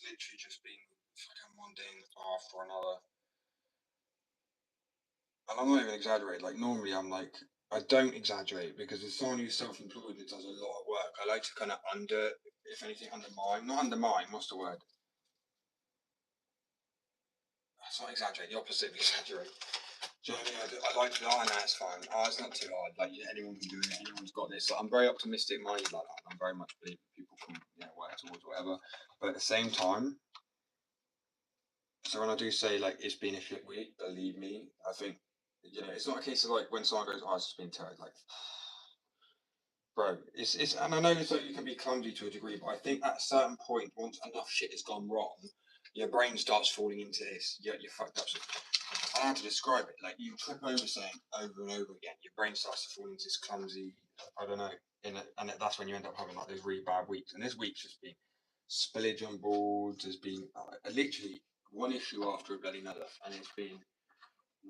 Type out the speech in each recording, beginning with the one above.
literally just been fucking one day after another. And I'm not even exaggerating. Like normally, I'm like I don't exaggerate because as someone who's self-employed that does a lot of work, I like to kind of if anything, not undermine. What's the word? That's not exaggerate. The opposite of exaggerate. Do you know what I mean? I like to, oh, no, it's fine. Oh, it's not too hard. Like, anyone can do it. Anyone's got this. Like, I'm very optimistic minded like that. I'm very much believe that people can, work towards whatever. But at the same time, so when I do say, like, it's been a shit week, believe me, I think, it's not a case of, like, when someone goes, oh, it's just been terrible. Like, bro, and I know that you can be clumsy to a degree, but I think at a certain point, once enough shit has gone wrong, your brain starts falling into this. You're fucked up. I don't know how to describe it. Like you trip over something over and over again, your brain starts to fall into this clumsy. I don't know, and that's when you end up having like those really bad weeks. And this week's just been spillage on boards. There's been literally one issue after a bloody another, and it's been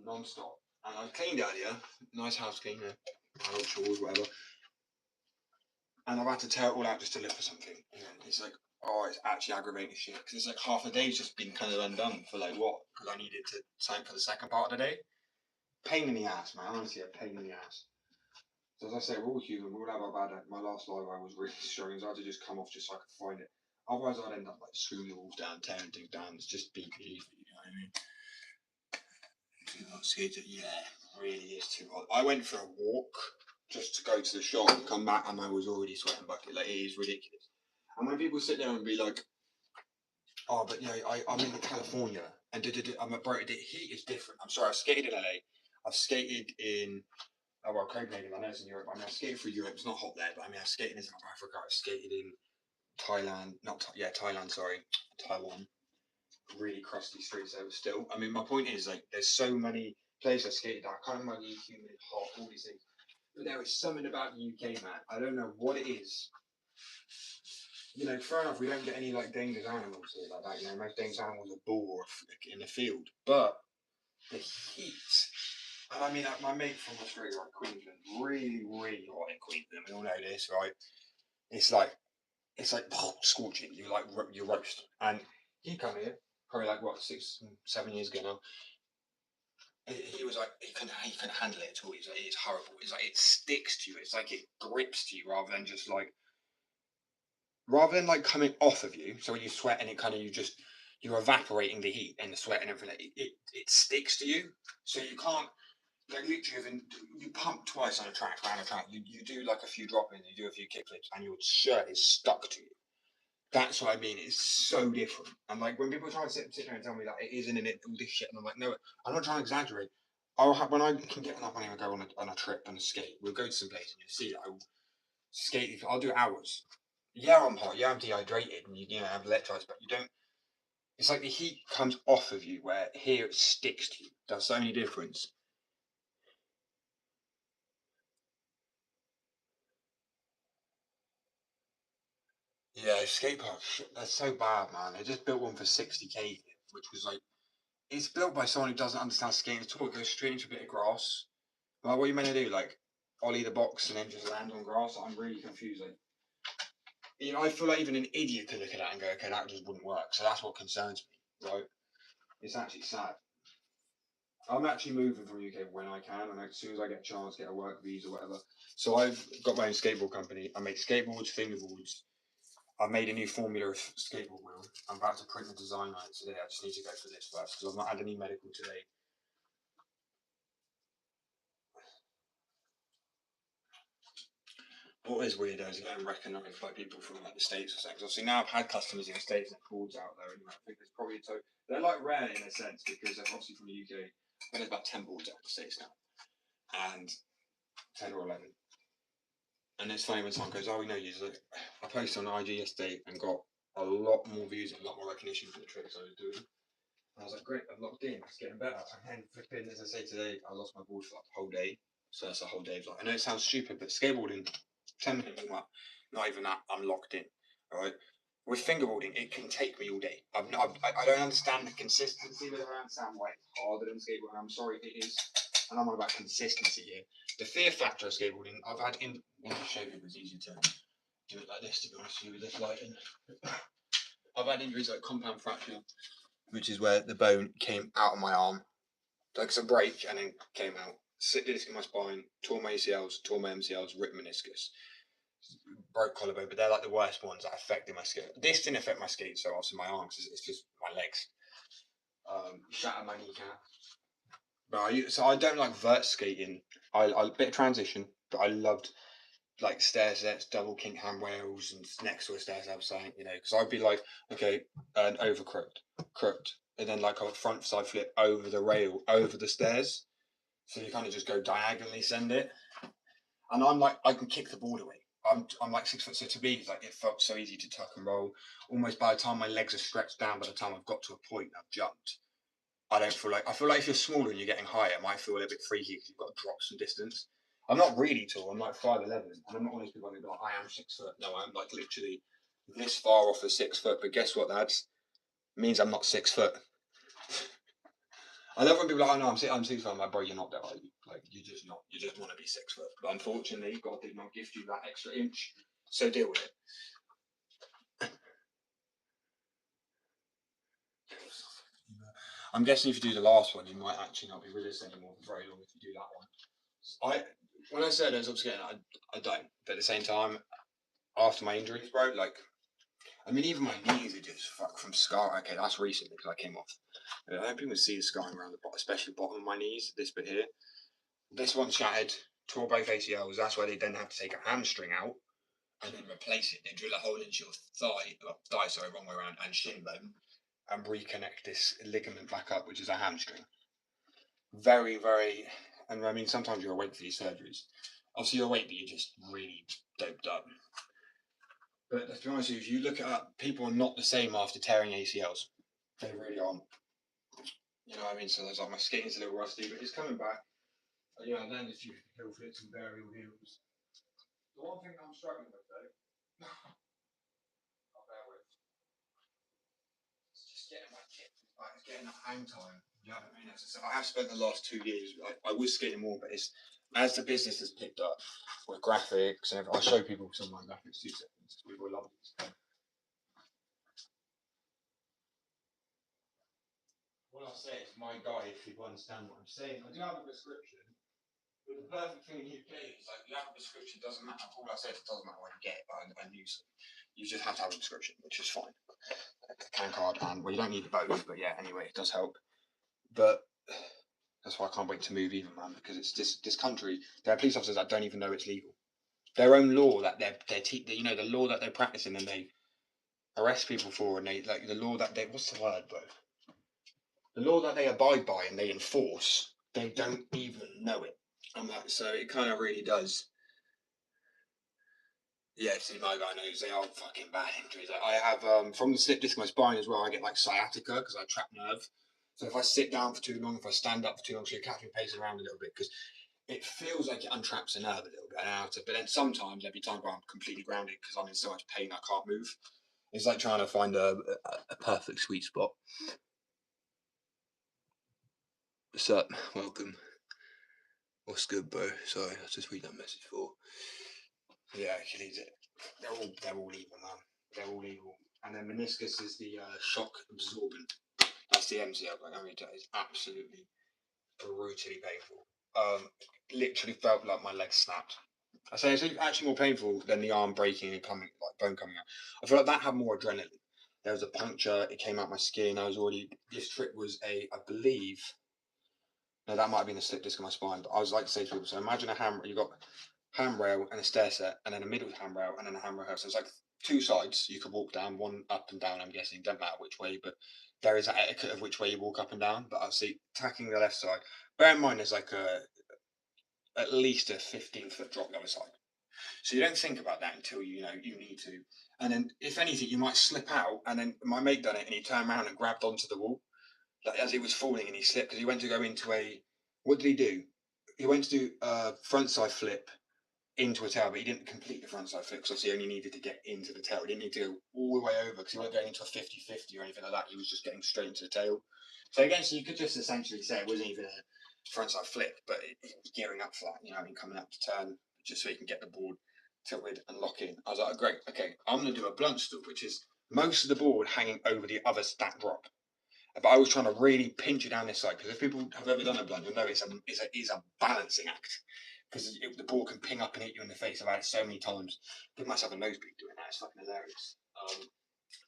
non-stop. And I cleaned earlier, nice house cleaner, chores, whatever. And I've had to tear it all out just to look for something. And it's like, oh, it's actually aggravating shit because it's like half a day's just been kind of undone for like what? Because I needed to sign for the second part of the day. Pain in the ass, man. Honestly, a pain in the ass. So as I say, we're all human. We all have our bad days. My last live, I was really struggling. So I had to just come off just so I could find it. Otherwise, I'd end up like screwing the walls down, tearing things down. It's just BP, you know what I mean? Too hot, yeah, really is too hot. I went for a walk just to go to the shop and come back, and I was already sweating bucket. Like, it is ridiculous. And when people sit there and be like, oh, but I'm in California, and I'm a bro, the heat is different. I'm sorry, I've skated in LA. I've skated in Copenhagen. I know it's in Europe. I mean, I've skated through Europe. It's not hot there, but I mean, I've skated in South Africa. I've skated in Thailand. Thailand. Sorry, Taiwan. Really crusty streets there, but still. I mean, my point is like, there's so many places I skated at. I can't remember the humid, hot, all these things. But there is something about the UK, man. I don't know what it is. Fair enough, we don't get any like dangerous animals here like that. Most dangerous animals are boar in the field. But the heat, and I mean, my mate from Australia, like Queensland, really, really hot in Queensland. We all know this, right? It's like scorching. You roast. And he come here probably like what 6, 7 years ago now. He was like he couldn't handle it at all. He's like, it's horrible. It's like it sticks to you. It's like it grips to you rather than just like coming off of you. So when you sweat and it kind of you're evaporating the heat and the sweat and everything. It sticks to you. So you can't. Like literally, you pump twice on a track, around a track. You do like a few drop ins, you do a few kick flips, and your shirt is stuck to you. That's what I mean. It's so different. And like when people try to sit there and tell me that it isn't in it all this shit, and I'm like, no, I'm not trying to exaggerate. When I can get enough money and go on a trip and a skate. We'll go to some place and you'll see that I will skate. I'll do hours. Yeah, I'm hot. Yeah, I'm dehydrated, and you have electrolytes, but you don't. It's like the heat comes off of you, where here it sticks to you. That's the only difference. Yeah, skate parks, they're so bad, man. They just built one for 60K, which was like, it's built by someone who doesn't understand skating at all. It goes straight into a bit of grass. Like, what are you meant to do? Like, ollie the box and then just land on grass? I'm really confused. Like, I feel like even an idiot could look at that and go, okay, that just wouldn't work. So that's what concerns me, right? It's actually sad. I'm actually moving from the UK when I can, and as soon as I get a chance, get a work visa, whatever. So I've got my own skateboard company. I make skateboards, fingerboards. I made a new formula of skateboard wheel. I'm about to print the design on it today. I just need to go for this first because I've not had any medical today. What is weird is getting recognised by people from like the States or something. Obviously now I've had customers in the States and boards out there anyway. I think there's probably they're like rare in a sense because they're obviously from the UK. I think there's about 10 boards out in the States now. And 10 or 11. And it's funny when someone goes, oh, we know you. Like, I posted on IG yesterday and got a lot more views and a lot more recognition for the tricks I was doing. And I was like, great, I'm locked in. It's getting better. And then flipping, as I say today, I lost my board for like the whole day. So that's a whole day of like, I know it sounds stupid, but skateboarding, 10 minutes, not even that, I'm locked in. All right. With fingerboarding, it can take me all day. I don't understand the consistency, but I understand why it's harder than skateboarding. I'm sorry if it is. And I'm on about consistency here. The fear factor of skateboarding, I've had in. Let me show you, it's easier to do it like this, to be honest with you, with this lighting. I've I've had injuries like compound fracture, which is where the bone came out of my arm, like it's a break and then came out. Slipped disc in my spine, tore my ACLs, tore my MCLs, ripped meniscus, broke collarbone. But they're like the worst ones that affected my skate. This didn't affect my skate so obviously my arms. It's just my legs. Shattered my kneecap. But so I don't like vert skating. I a bit of transition, but I loved like stair sets, double kink handrails, and next to a stair step saying, because I'd be like, okay, an over crooked, and then like a front side flip over the rail, over the stairs. So you kind of just go diagonally send it. And I'm like, I can kick the board away. I'm like 6 foot, so to me, like it felt so easy to tuck and roll. Almost by the time my legs are stretched down, by the time I've got to a point, I've jumped. I feel like if you're smaller and you're getting higher, it might feel a little bit freaky because you've got to drop some distance. I'm not really tall. I'm like 5'11", and I'm not one of those people who go, I am 6 foot. No, I'm like literally this far off of 6 foot. But guess what, lads? It means I'm not 6 foot. I love when people are like, oh no, I'm 6 foot. I'm like, bro, you're not that high. Like you're just not. You just want to be 6 foot. But unfortunately, God did not gift you that extra inch. So deal with it. I'm guessing if you do the last one, you might actually not be with us anymore for very long if you do that one. When I said I was upset, I don't. But at the same time, after my injuries, bro, like, I mean, even my knees are just fucked from scar. Okay, that's recent because I came off. I hope people see the scarring around the bottom, especially the bottom of my knees. This bit here, this one shattered, tore both ACLs. That's why they then have to take a hamstring out and then replace it. They drill a hole into your thigh, sorry, wrong way around, and shin bone, and reconnect this ligament back up, which is a hamstring. Very, very, and I mean, sometimes you're awake for these surgeries. Obviously, you're awake, but you're just really doped up. But to be honest with you, if you look it up, people are not the same after tearing ACLs. They really aren't. You know what I mean? So there's like my skating's a little rusty, but it's coming back. And then if you hill flips and burial heels. The one thing I'm struggling with though, I'll bear with, it's just getting my kit, like it's getting that hang time. You know what I mean? As I said, I have spent the last 2 years, I was skating more, but it's as the business has picked up with graphics and everything. I'll show people some of my graphics 2 seconds. We will love it. What I'll say is my guide, if people understand what I'm saying. I do have a prescription, but the perfect thing in the UK is like you have a prescription, doesn't matter. All I said, it doesn't matter what you get, but I use it. You just have to have a prescription, which is fine. Can card and well, you don't need both, but yeah, anyway, it does help. But that's why I can't wait to move even, man, because it's this country. There are police officers that don't even know it's legal. Their own law that they're the law that they're practicing and they arrest people for, and they like the law that they what's the word, bro? The law that they abide by and they enforce, they don't even know it. I'm like, so it kind of really does. Yeah, see, my guy knows they are fucking bad injuries. I have from the slip disc in my spine as well. I get like sciatica because I trap nerve. So if I sit down for too long, if I stand up for too long, so you catch me pacing around a little bit because it feels like it untraps a nerve a little bit. But then sometimes there'll be times where I'm completely grounded because I'm in so much pain I can't move. It's like trying to find a perfect sweet spot. What's up? Welcome. What's good, bro? Sorry, I just read that message for. Yeah, Achilles. They're all evil, man. They're all evil. And then meniscus is the shock absorbent. That's the MCL. Like I mean, it's absolutely brutally painful. Literally felt like my leg snapped. I say it's actually more painful than the arm breaking and coming, like bone coming out. I feel like that had more adrenaline. There was a puncture. It came out my skin. I was already. This trip was I believe. No, that might have been a slip disc in my spine. But I was like to say to people. So imagine a hammer. You got handrail and a stair set, and then a middle handrail and then a handrail. So it's like 2 sides you could walk down, one up and down. I'm guessing, don't matter which way, but there is an etiquette of which way you walk up and down. But I see tacking the left side. Bear in mind, there's like at least a 15-foot drop the other side. So you don't think about that until you need to. And then, if anything, you might slip out. And then my mate done it, and he turned around and grabbed onto the wall, like as he was falling, and he slipped because he went to go into a. What did he do? He went to do a frontside flip into a tail, but he didn't complete the frontside flip because obviously he only needed to get into the tail. He didn't need to go all the way over because he wasn't going into a 50-50 or anything like that. He was just getting straight into the tail. So again, so you could just essentially say it wasn't even a frontside flip, but he was gearing up for that. You know, coming up to turn just so he can get the board tilted and lock in. I was like, great, okay, I'm going to do a blunt stool, which is most of the board hanging over the other stacked rock. But I was trying to really pinch it down this side, because if people have ever done a blunt, you'll know it's a balancing act, because the ball can ping up and hit you in the face. I've had it so many times. Give myself a nosebleed doing that. It's fucking hilarious.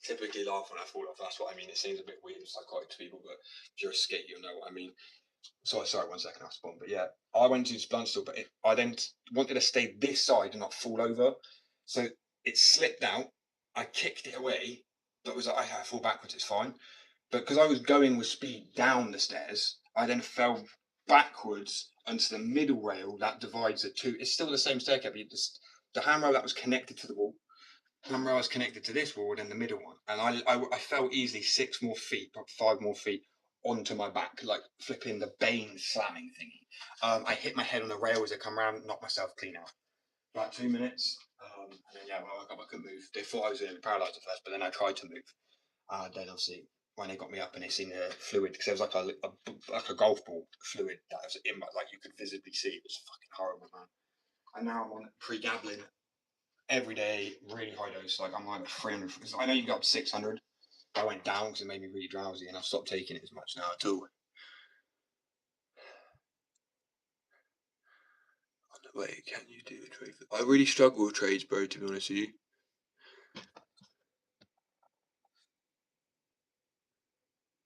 Typically laugh when I fall off. That's what I mean. It seems a bit weird and psychotic to people, but if you're a skate, you'll know what I mean. Sorry, 1 second, I'll spawn. But yeah, I went to this blunt store, but I then wanted to stay this side and not fall over. So it slipped out. I kicked it away, but was like, I fall backwards, it's fine. But because I was going with speed down the stairs, I then fell backwards onto the middle rail that divides the two. It's still the same staircase, but just the handrail that was connected to the wall. Handrail was connected to this wall, and the middle one, and I fell easily 6 more feet, 5 more feet onto my back, like flipping the Bane slamming thingy. I hit my head on the rail as I come around, knocked myself clean out. About 2 minutes, and then yeah, well, I couldn't move. They thought I was going to be paralysed at first, but then I tried to move. Then obviously when they got me up and they seen the fluid, because there was like a golf ball fluid that was in my, like you could visibly see. It was fucking horrible, man. And now I'm on pregabalin every day, really high dose. Like I'm like 300. I know you got up to 600. But I went down because it made me really drowsy, and I've stopped taking it as much now at all. Wait, can you do a trade? I really struggle with trades, bro, to be honest with you.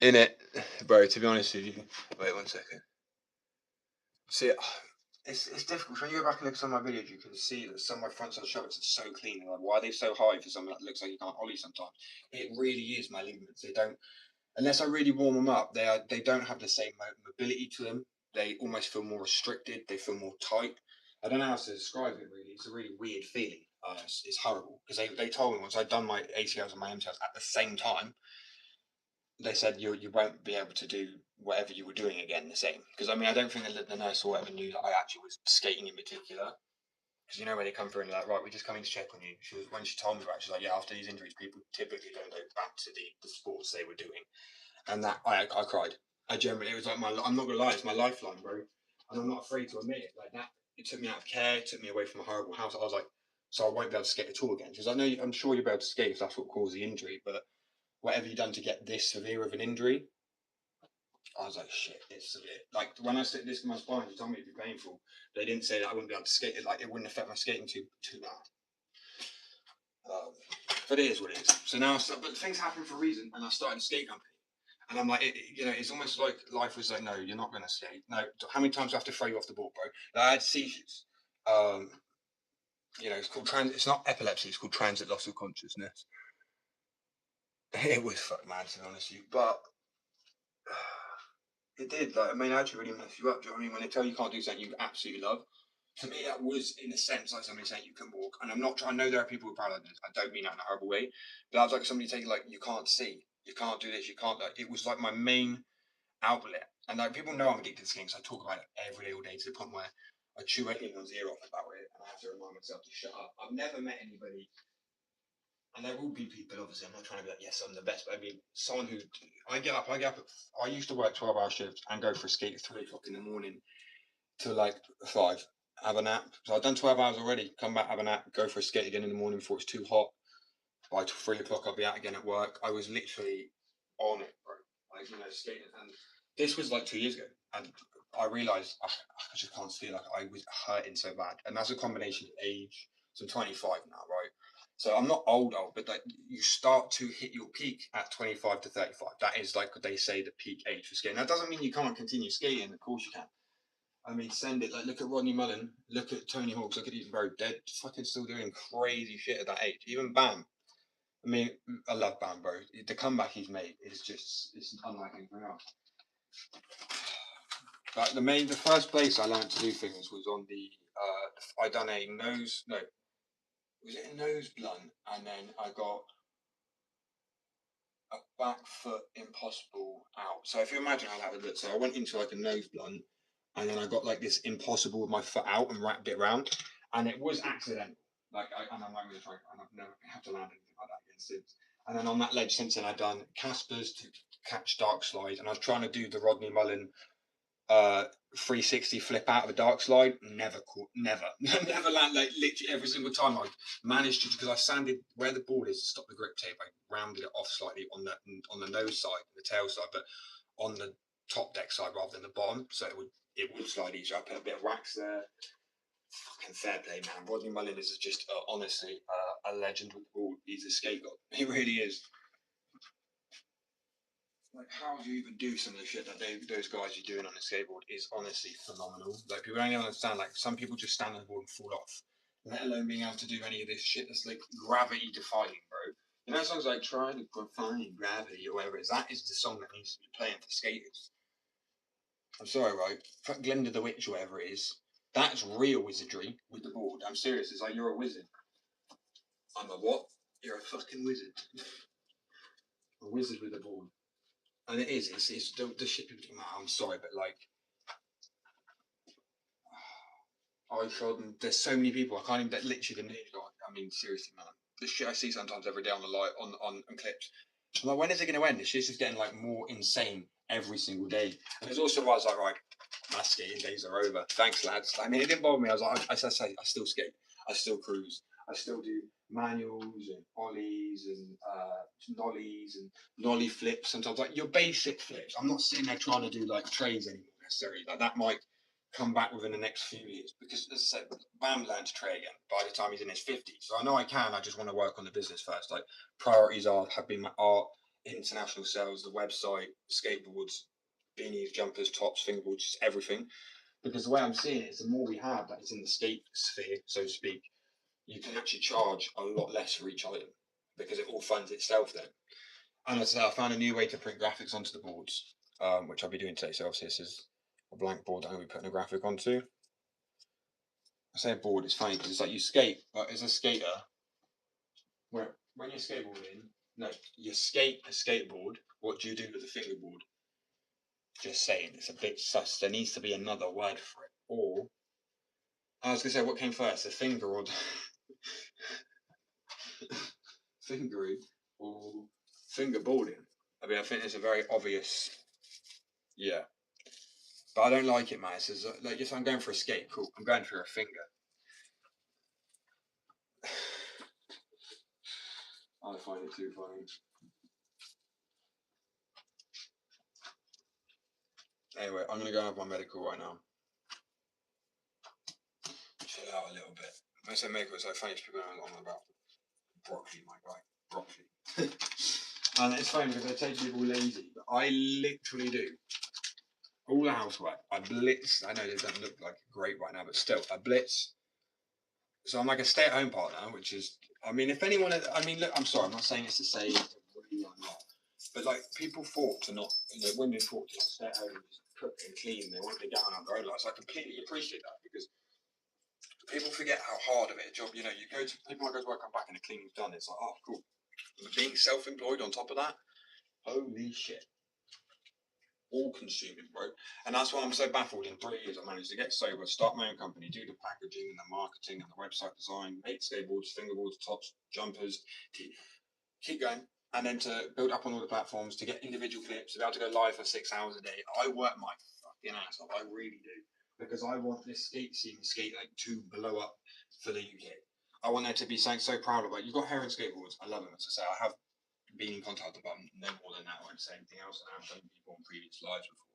In it, bro, to be honest with you. Wait 1 second. See, it's difficult. When you go back and look at some of my videos, you can see that some of my frontside shoulders are so clean. Like, why are they so high for something that looks like you can't ollie sometimes? It really is my ligaments. They don't, unless I really warm them up, they don't have the same mobility to them. They almost feel more restricted. They feel more tight. I don't know how to describe it really. It's a really weird feeling. It's horrible, because they told me once I'd done my ACLs and my MCLs at the same time, they said you won't be able to do whatever you were doing again the same. Because I mean, I don't think the nurse or whatever knew that I actually was skating in particular. Because you know where they come through and like, right, we're just coming to check on you. When she told me about it, she's like, yeah, after these injuries, people typically don't go back to the sports they were doing. And that I cried. I generally, it was like I'm not gonna lie, it's my lifeline, bro. And I'm not afraid to admit it. Like that, it took me out of care, it took me away from a horrible house. I was like, so I won't be able to skate at all again. Because I know I'm sure you'll be able to skate if that's what caused the injury, but whatever you've done to get this severe of an injury, I was like, shit, it's severe. Like when I said this in my spine, you told me it'd be painful. They didn't say that I wouldn't be able to skate it. Like it wouldn't affect my skating too bad. But it is what it is. So now, but things happen for a reason, and I started a skate company. And I'm like, it's almost like life was like, no, you're not going to skate. No, how many times do I have to throw you off the board, bro? I had seizures. It's called it's not epilepsy. It's called transit loss of consciousness. It was fuck mad, to be honest with you, but it did. Like, I mean, actually really mess you up. Do you know what I mean? When they tell you can't do something you absolutely love, to me that was in a sense like somebody saying you can walk. And I'm not trying. I know there are people with paralysis. I don't mean that in a horrible way, but that was like somebody taking like you can't see, you can't do this, you can't. Like, it was like my main outlet. And like people know I'm addicted to skiing, so I talk about it every day, all day, to the point where I chew anyone's ear off about it, and I have to remind myself to shut up. I've never met anybody, and there will be people. Obviously, I'm not trying to be like, yes, I'm the best, but I mean, someone who I get up. I used to work 12-hour shifts and go for a skate at 3 o'clock in the morning till like 5. Have a nap. So I've done 12 hours already. Come back, have a nap, go for a skate again in the morning before it's too hot. By 3 o'clock, I'll be out again at work. I was literally on it, bro. Like, skating. And this was like 2 years ago. And I realised I just can't feel like I was hurting so bad. And that's a combination of age. So I'm 25 now, right? So I'm not old, but like you start to hit your peak at 25 to 35. That is like they say the peak age for skating. That doesn't mean you can't continue skating. Of course you can. I mean, send it. Like, look at Rodney Mullen. Look at Tony Hawks. Look at Ethan Bro. They're fucking still doing crazy shit at that age. Even Bam. I mean, I love Bam, bro. The comeback he's made is it's unlike anything else. Like the first place I learned to do things was on the I done a nose, no, was it a nose blunt? And then I got a back foot impossible out. So if you imagine how that would look, so I went into like a nose blunt, and then I got like this impossible with my foot out and wrapped it around, and it was accidental. Like and I'm not going to try, and I've never had to land anything like that again since. And then on that ledge since then, I've done Caspers to catch dark slide, and I was trying to do the Rodney Mullen 360 flip out of a dark slide, never caught, never never land. Like literally every single time I managed to, because I sanded where the board is to stop the grip tape, I rounded it off slightly on the nose side and the tail side, but on the top deck side rather than the bottom, so it would slide easier. I put a bit of wax there. Fucking fair play, man. Rodney Mullen is just honestly a legend with the board. He's a skate god. He really is. Like, how do you even do some of the shit that those guys are doing on a skateboard is honestly phenomenal. Like, people don't even understand. Like, some people just stand on the board and fall off, let alone being able to do any of this shit that's like gravity defying, bro. You know, songs like "Try to Defy Gravity" or whatever it is. That is the song that needs to be playing for skaters. I'm sorry, right? Fuck Glinda the Witch or whatever it is. That's real wizardry with the board. I'm serious. It's like you're a wizard. I'm a what? You're a fucking wizard. A wizard with a board. And it is, it's the shit people do. I'm sorry, but like, there's so many people, I can't even, that literally the news, I mean, seriously, man, the shit I see sometimes every day on the light, on clips. I'm like, when is it going to end? This shit's just getting like more insane every single day. And there's also why I was like, right, my skating days are over. Thanks, lads. I mean, it didn't bother me. I was like, I still skate, I still cruise, I still do manuals and ollies and nollies and nollie flips. Sometimes like your basic flips. I'm not sitting there trying to do like trays anymore necessarily. Like that might come back within the next few years because, as I said, Bam learned to tray again by the time he's in his 50s. So I know I can. I just want to work on the business first. Like priorities have been my art, international sales, the website, skateboards, beanies, jumpers, tops, fingerboards, just everything. Because the way I'm seeing it is the more we have that is in the skate sphere, so to speak, you can actually charge a lot less for each item because it all funds itself then. And as I said, I found a new way to print graphics onto the boards, which I'll be doing today. So obviously this is a blank board that I'm going to be putting a graphic onto. I say a board, it's funny because it's like you skate, but as a skater, where when you're skateboarding, no, you skate a skateboard, what do you do with the fingerboard? Just saying, it's a bit sus. There needs to be another word for it. Or, I was going to say, what came first, the finger or fingering or fingerboarding? I mean, I think it's a very obvious, yeah. But I don't like it, man. It says, like, if I'm going for a skate, cool. I'm going for a finger. I find it too funny. Anyway, I'm going to go and have my medical right now. Chill out a little bit. When I say medical, it's so funny. People are on about broccoli, my guy. Broccoli. And it's funny because I take people lazy, but I literally do. All the housework. I blitz. I know they don't look like great right now, but still, I blitz. So I'm like a stay-at-home partner, which is, I mean, if anyone, I mean, look, I'm sorry, I'm not saying it's to say really or not, but like people fought to not, women fought to stay at home and just cook and clean. They wanted to get on their own lives. I completely appreciate that because people forget how hard of it a job. You know, you go to people like go to work, come back, and the cleaning's done. It's like, oh, cool. But being self-employed on top of that, holy shit. All consuming, bro. And that's why I'm so baffled. In 3 years, I managed to get sober, start my own company, do the packaging and the marketing and the website design, make skateboards, fingerboards, tops, jumpers, keep going. And then to build up on all the platforms, to get individual clips, to be able to go live for 6 hours a day. I work my fucking ass off. I really do. Because I want this skate scene, skate like to blow up for the UK. I want there to be something so proud of. Like, you've got Heron skateboards. I love them. As I say, I have been in contact about no more than that. I won't say anything else, and I've shown people on previous lives before.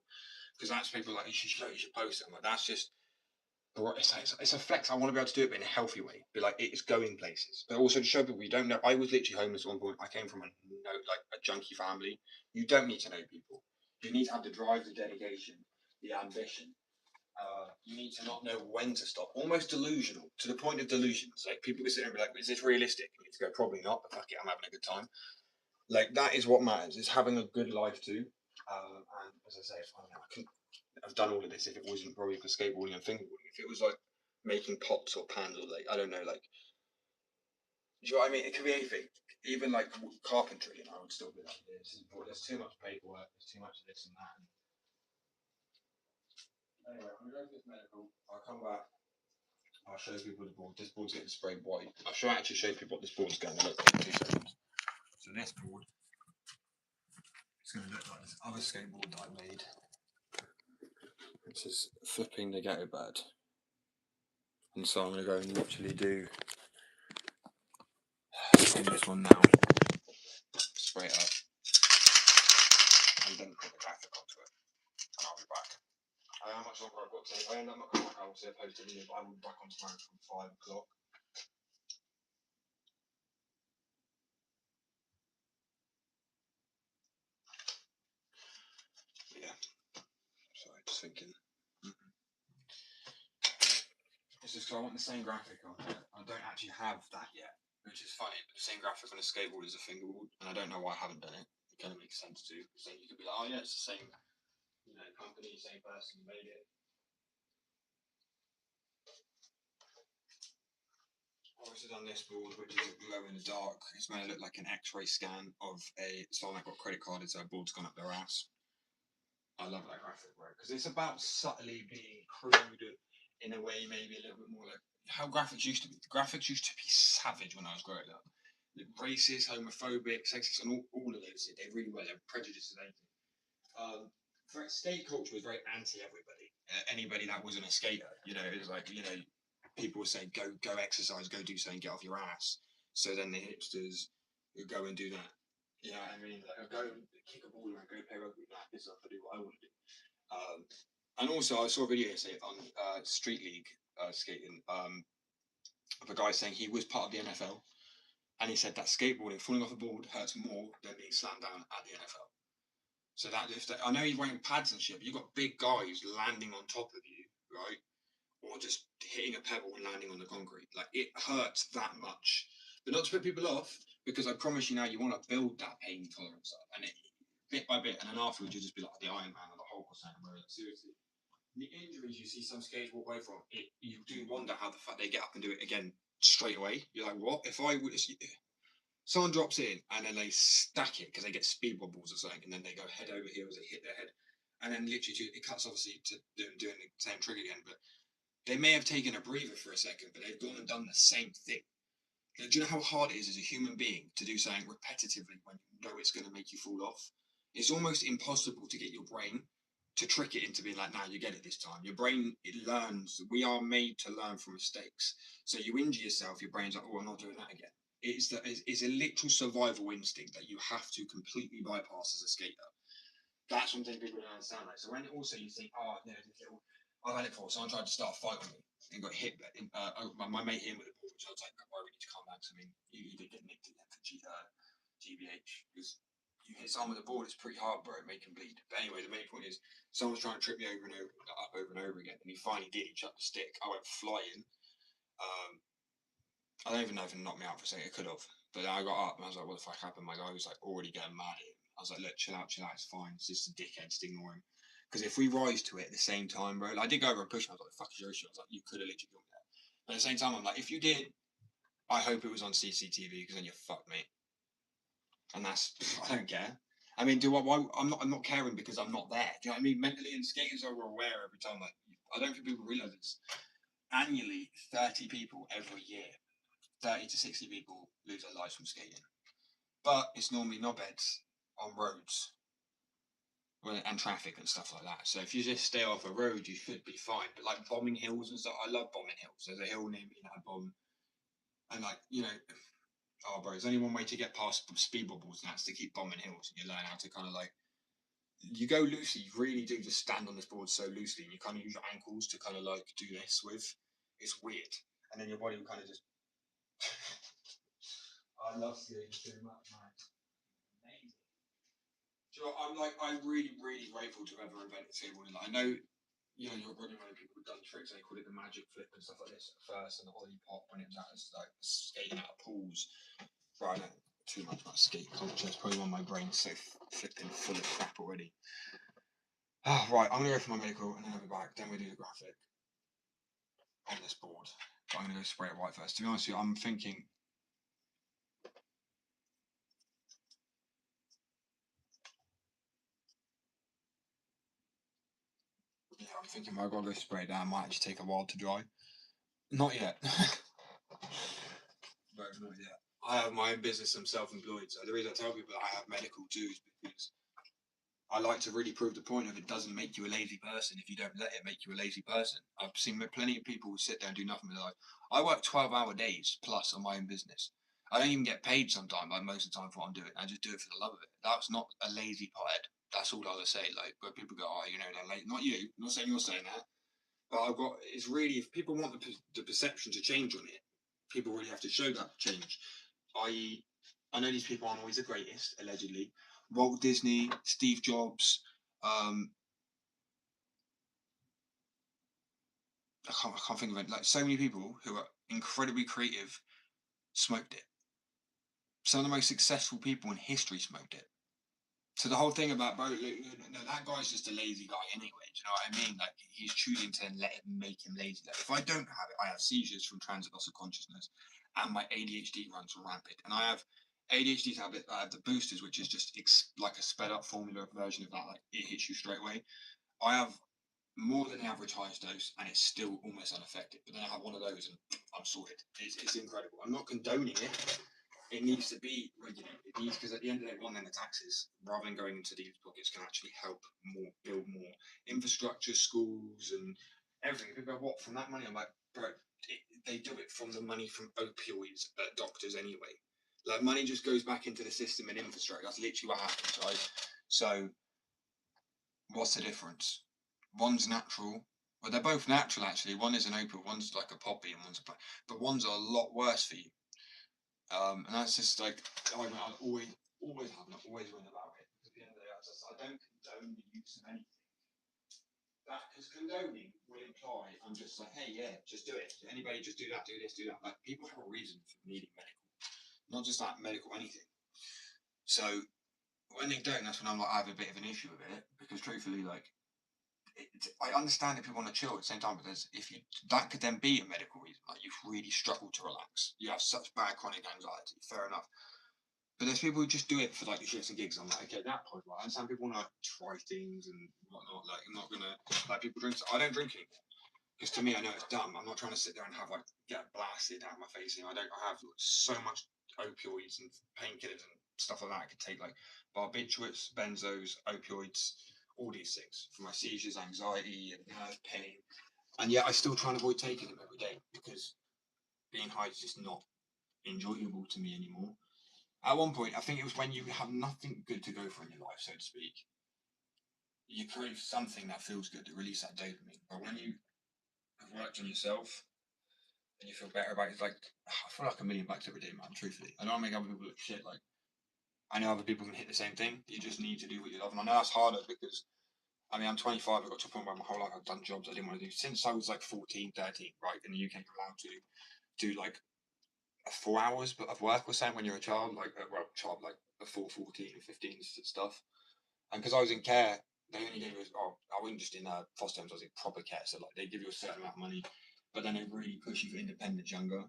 Because that's people like, you should post it. I'm like, that's just, it's a flex. I want to be able to do it, but in a healthy way. Be like, it's going places. But also to show people you don't know. I was literally homeless at one point. I came from a junkie family. You don't need to know people. You need to have the drive, the dedication, the ambition. You need to not know when to stop. Almost delusional, to the point of delusions. Like, people can sit there and be like, is this realistic? And you go, probably not, but fuck it, I'm having a good time. Like, that is what matters, is having a good life too. And as I say, I couldn't have done all of this if it wasn't probably for skateboarding and fingerboarding. If it was like making pots or pans or like, I don't know, like, do you know what I mean? It could be anything. Even like carpentry, I would still be like, there's too much paperwork, there's too much of this and that. Anyway, I'm going to go to this medical. I'll come back. I'll show people the board. This board's getting sprayed white. I'll actually show people what this board's going to look like in 2 seconds. So this board, it's going to look like this other skateboard that I made. This is flipping the ghetto bird. And so I'm going to go and literally do this one now. Spray it up. And then put the graphic onto it. And I'll be back. How much longer I've got to take? I end up not coming back. I will say I post a video, but I will be back on tomorrow from 5 o'clock. Yeah. Sorry, just thinking. It's just because I want the same graphic on it. I don't actually have that yet, which is funny. But the same graphic on a skateboard is a fingerboard, and I don't know why I haven't done it. It kind of makes sense too. So you could be like, oh yeah, it's the same, company, same person who made it. I've also done this board, which is a glow in the dark. It's meant to look like an X-ray scan of someone that got credit carded, so a board's gone up their ass. I love that graphic, right? Because it's about subtly being crude in a way, maybe a little bit more like how graphics used to be. The graphics used to be savage when I was growing up. Racist, homophobic, sexist, and all of those. They really were. They're prejudiced and anything. Skate culture was very anti everybody. Anybody that wasn't a skater, it was like, people would say, go exercise, go do something, get off your ass. So then the hipsters would go and do that. You know what I mean? Like, go kick a ball and go play rugby. Like, this stuff, I do what I want to do. And also, I saw a video on Street League skating of a guy saying he was part of the NFL, and he said that skateboarding, falling off a board, hurts more than being slammed down at the NFL. So that I know you're wearing pads and shit, but you've got big guys landing on top of you, right? Or just hitting a pebble and landing on the concrete. Like, it hurts that much. But not to put people off, because I promise you now, you want to build that pain tolerance up, and bit by bit, and then afterwards you just be like the Iron Man or the Hulk or something. Where seriously, the injuries you see some skaters walk away from, you do wonder how the fuck they get up and do it again straight away. You're like, what? If I would, someone drops in and then they stack it because they get speed wobbles or something, and then they go head over heels, they hit their head, and then literally it cuts obviously to doing the same trick again. But they may have taken a breather for a second, but they've gone and done the same thing. Do you know how hard it is as a human being to do something repetitively when you know it's going to make you fall off? It's almost impossible to get your brain to trick it into being like, nah, you get it this time. Your brain, it learns. We are made to learn from mistakes. So you injure yourself, your brain's like, oh, I'm not doing that again. It's a literal survival instinct that you have to completely bypass as a skater. That's one thing people don't understand. Like, so when also you think, oh, this little, I've had it before. Someone tried to start a fight on me and got hit. My mate hit him with a ball, which I was like, don't worry, we need to calm down. I mean, you did get nicked in there for GBH because you hit someone with a ball, it's pretty hard, bro. It make him bleed. But anyway, the main point is someone's trying to trip me over and over again, and he finally did. He chucked the stick. I went flying. I don't even know if it knocked me out for a second. It could have. But then I got up and I was like, what the fuck happened? My guy was like already getting mad at him. I was like, look, chill out, it's fine. It's just a dickhead, just ignore him. Because if we rise to it at the same time, bro, like, I did go over and push him. I was like, fuck is your issue? I was like, you could have literally killed me there. But at the same time, I'm like, if you did, I hope it was on CCTV because then you're fucked, mate. And that's, I don't care. I mean, I'm not caring because I'm not there. Do you know what I mean? Mentally, and skaters are aware every time. Like, I don't think people realize this. Annually, 30 people every year, 30 to 60 people lose their lives from skating. But it's normally knobheads on roads and traffic and stuff like that. So if you just stay off a road, you should be fine. But like bombing hills and stuff, I love bombing hills. There's a hill near me that I bomb. And like, oh, bro, there's only one way to get past speed bubbles, and that's to keep bombing hills. And you learn how to kind of like, you go loosely, you really do just stand on this board so loosely, and you kind of use your ankles to kind of like do this with. It's weird. And then your body will kind of just. I love skating too much, man. Amazing. Do you know, I'm really, really grateful to have ever invented skateboarding. Like, I know, you're running around people who've done tricks, and they call it the magic flip and stuff like this at first, and the ollie pop when it was out, like skating out of pools. Right, I know too much about skate culture. It's probably why my brain's so flipping full of crap already. Right, I'm gonna go for my medical and then I'll be back. Then we do the graphic on this board. But I'm gonna go spray it white first. To be honest with you, I'm thinking. Yeah, I'm thinking I've got to go spray it down. It might actually take a while to dry. Not yet. No, not yet. I have my own business. I'm self-employed. So the reason I tell people I have medical too is because I like to really prove the point of it doesn't make you a lazy person if you don't let it make you a lazy person. I've seen plenty of people who sit there and do nothing with their life. I work 12-hour days plus on my own business. I don't even get paid sometimes, like most of the time for what I'm doing. I just do it for the love of it. That's not a lazy pothead. That's all I'll say. Like, where people go, oh, they're late. Not you. I'm not saying you're saying that. But I've got, it's really, if people want the perception to change on it, people really have to show that change. I.e., I know these people aren't always the greatest, allegedly. Walt Disney, Steve Jobs, I can't think of it. Like so many people who are incredibly creative smoked it. Some of the most successful people in history smoked it. So the whole thing about bro, no, that guy's just a lazy guy anyway. Do you know what I mean? Like he's choosing to let it make him lazy. Like if I don't have it, I have seizures from transit loss of consciousness, and my ADHD runs rampant. And I have ADHD tablet. I have the boosters, which is just like a sped up formula version of that. Like it hits you straight away. I have more than the average highest dose, and it's still almost unaffected. But then I have one of those, and I'm sorted. It's incredible. I'm not condoning it. It needs to be regulated. It needs, because at the end of the day, then the taxes, rather than going into these pockets, can actually help more, build more infrastructure, schools, and everything. People go, what, from that money? I'm like, bro, they do it from the money from opioids at doctors anyway. Like money just goes back into the system and infrastructure. That's literally what happens, right? So, what's the difference? One's natural. Well, they're both natural actually. One is an opioid, one's like a poppy, and one's a but one's a lot worse for you. And that's just like I always have, not always win about it. Because at the end of the day, I don't condone the use of anything. That because condoning will imply I'm just like, hey, yeah, just do it. Anybody just do that, do this, do that. Like people have a reason for needing medical, not just like medical anything. So when they don't, that's when I'm like, I have a bit of an issue with it because truthfully, like I understand if you want to chill at the same time, but if you that could then be a medical reason, like you've really struggled to relax, you have such bad chronic anxiety. Fair enough, but there's people who just do it for like the shits and gigs. I'm like, okay, that point, right? I understand people want to try things and whatnot. Like, I'm not gonna like people drink. I don't drink anymore because to me, I know it's dumb. I'm not trying to sit there and have like get blasted out of my face. I don't. I have so much opioids and painkillers and stuff like that. I could take like barbiturates, benzos, opioids, all these things for my seizures, anxiety, and nerve pain. And yet, I still try and avoid taking them every day because being high is just not enjoyable to me anymore. At one point, I think it was when you have nothing good to go for in your life, so to speak, you crave something that feels good to release that dopamine. But when you have worked on yourself and you feel better about it, it's like I feel like $1,000,000 every day, man. Truthfully, I don't make other people look shit. Like I know other people can hit the same thing. You just need to do what you love, and I know that's harder because I mean I'm 25. I got to a point where my whole life I've done jobs I didn't want to do since I was like 14, 13. Right in the UK, you're allowed to do like 4 hours of work or something when you're a child, like child like before 14 or 15 stuff. And because I was in care, they only gave us, I wasn't just in foster homes, I was in proper care. So, like, they give you a certain amount of money, but then they really push you for independence younger.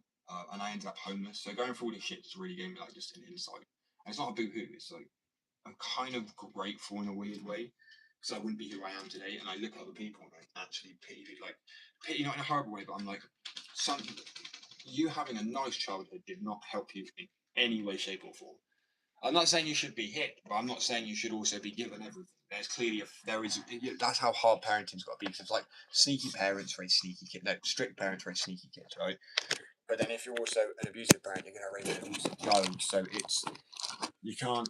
And I ended up homeless. So, going through all this shit just really gave me, like, just an insight. And it's not a boo hoo, it's like, I'm kind of grateful in a weird way because I wouldn't be who I am today. And I look at other people and I actually pity people, like, pity not in a horrible way, but I'm like, son, you having a nice childhood did not help you in any way, shape, or form. I'm not saying you should be hit, but I'm not saying you should also be given everything. There's clearly there is that's how hard parenting's got to be. Because it's like sneaky parents raise sneaky kids, no strict parents raise sneaky kids, right? But then if you're also an abusive parent, you're going to raise an abusive child. So it's you can't.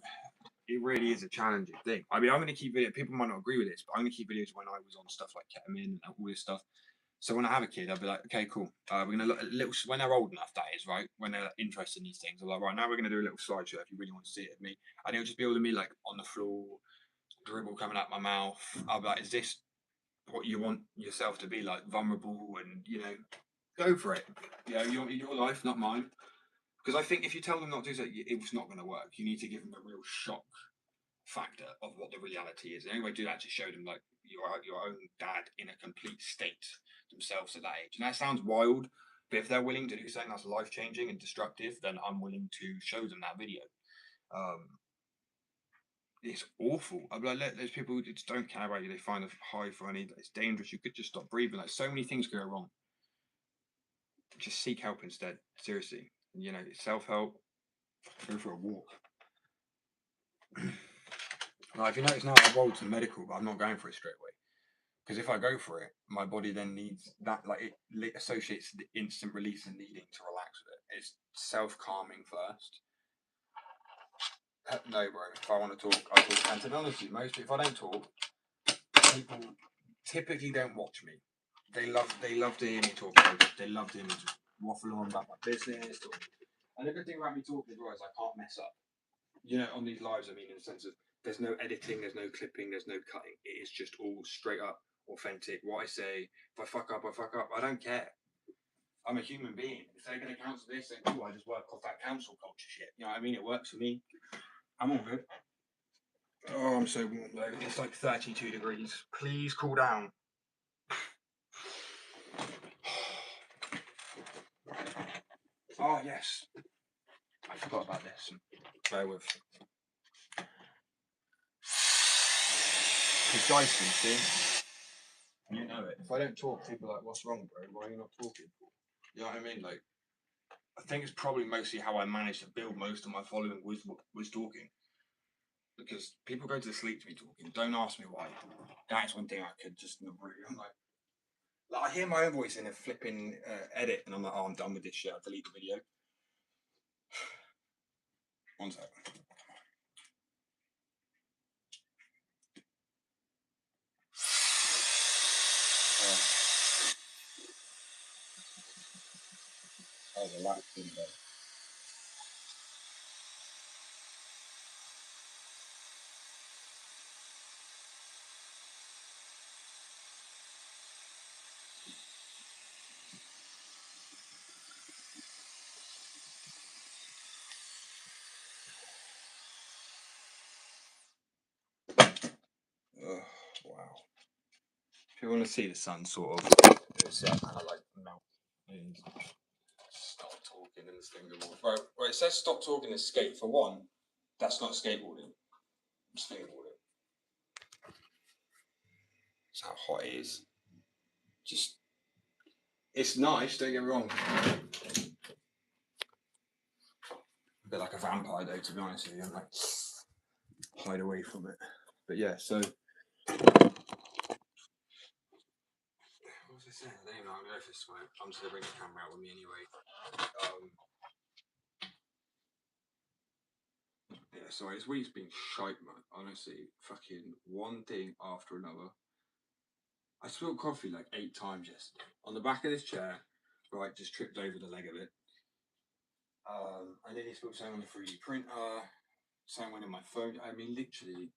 It really is a challenging thing. I mean, I'm going to keep videos. People might not agree with this, but I'm going to keep videos when I was on stuff like ketamine and all this stuff. So when I have a kid, I'll be like, okay, cool. We're gonna look at little when they're old enough. That is right when they're interested in these things. I'm like, right now we're gonna do a little slideshow if you really want to see it of me. And it'll just be all of me like on the floor, dribble coming out my mouth. I'll be like, is this what you want yourself to be like, vulnerable and go for it. Your life, not mine. Because I think if you tell them not to do that, it's not going to work. You need to give them a real shock factor of what the reality is. The only way to do that is to show them like your own dad in a complete state themselves at that age. And that sounds wild, but if they're willing to do something that's life changing and destructive, then I'm willing to show them that video. It's awful. I'm like, there's people who just don't care about you. They find a high funny. It's dangerous. You could just stop breathing. Like so many things could go wrong. Just seek help instead. Seriously, self help. Go for a walk. Like, if you notice now, I've rolled to medical, but I'm not going for it straight away. Because if I go for it, my body then needs that, like, it associates the instant release and needing to relax with it. It's self-calming first. No, bro. If I want to talk, I talk. And to be honest with you, most if I don't talk, people typically don't watch me. They love to hear me talk. They love to hear me just waffle on about my business. And the good thing about me talking as well is I can't mess up. You know, on these lives, I mean, in the sense of there's no editing, there's no clipping, there's no cutting. It is just all straight up, authentic. What I say, if I fuck up, I fuck up. I don't care. I'm a human being. If they're going to cancel this, then cool. I just work off that cancel culture shit. You know what I mean? It works for me. I'm all good. Oh, I'm so warm though. It's like 32 degrees. Please cool down. Oh, yes. I forgot about this. Bear with. It's Dyson, see? You know it. If I don't talk, people are like, what's wrong, bro? Why are you not talking? You know what I mean? Like, I think it's probably mostly how I managed to build most of my following was talking. Because people go to sleep to me talking. Don't ask me why. That's one thing I could just not really. I'm like I hear my own voice in a flipping edit, and I'm like, oh, I'm done with this shit. I'll delete the video. One sec. Oh, the light thing there. Oh, wow. If you want to see the sun, sort of, it's kind of like melt. And stop talking in this thing anymore. Right, it says stop talking and skate. For one, that's not skateboarding. It's skateboarding. That's how hot it is. Just, it's nice, don't get me wrong. A bit like a vampire, though, to be honest with you. I'm like, hide away from it. But yeah, so. What was I saying? I don't even know. I'm going to go for a smoke. I'm just going to bring the camera out with me anyway. Yeah, sorry, this week's been shite, man. Honestly, fucking one thing after another. I spilled coffee like 8 times yesterday on the back of this chair. Right, just tripped over the leg of it. I nearly spilled something on the 3D printer. Something in my phone. I mean, literally.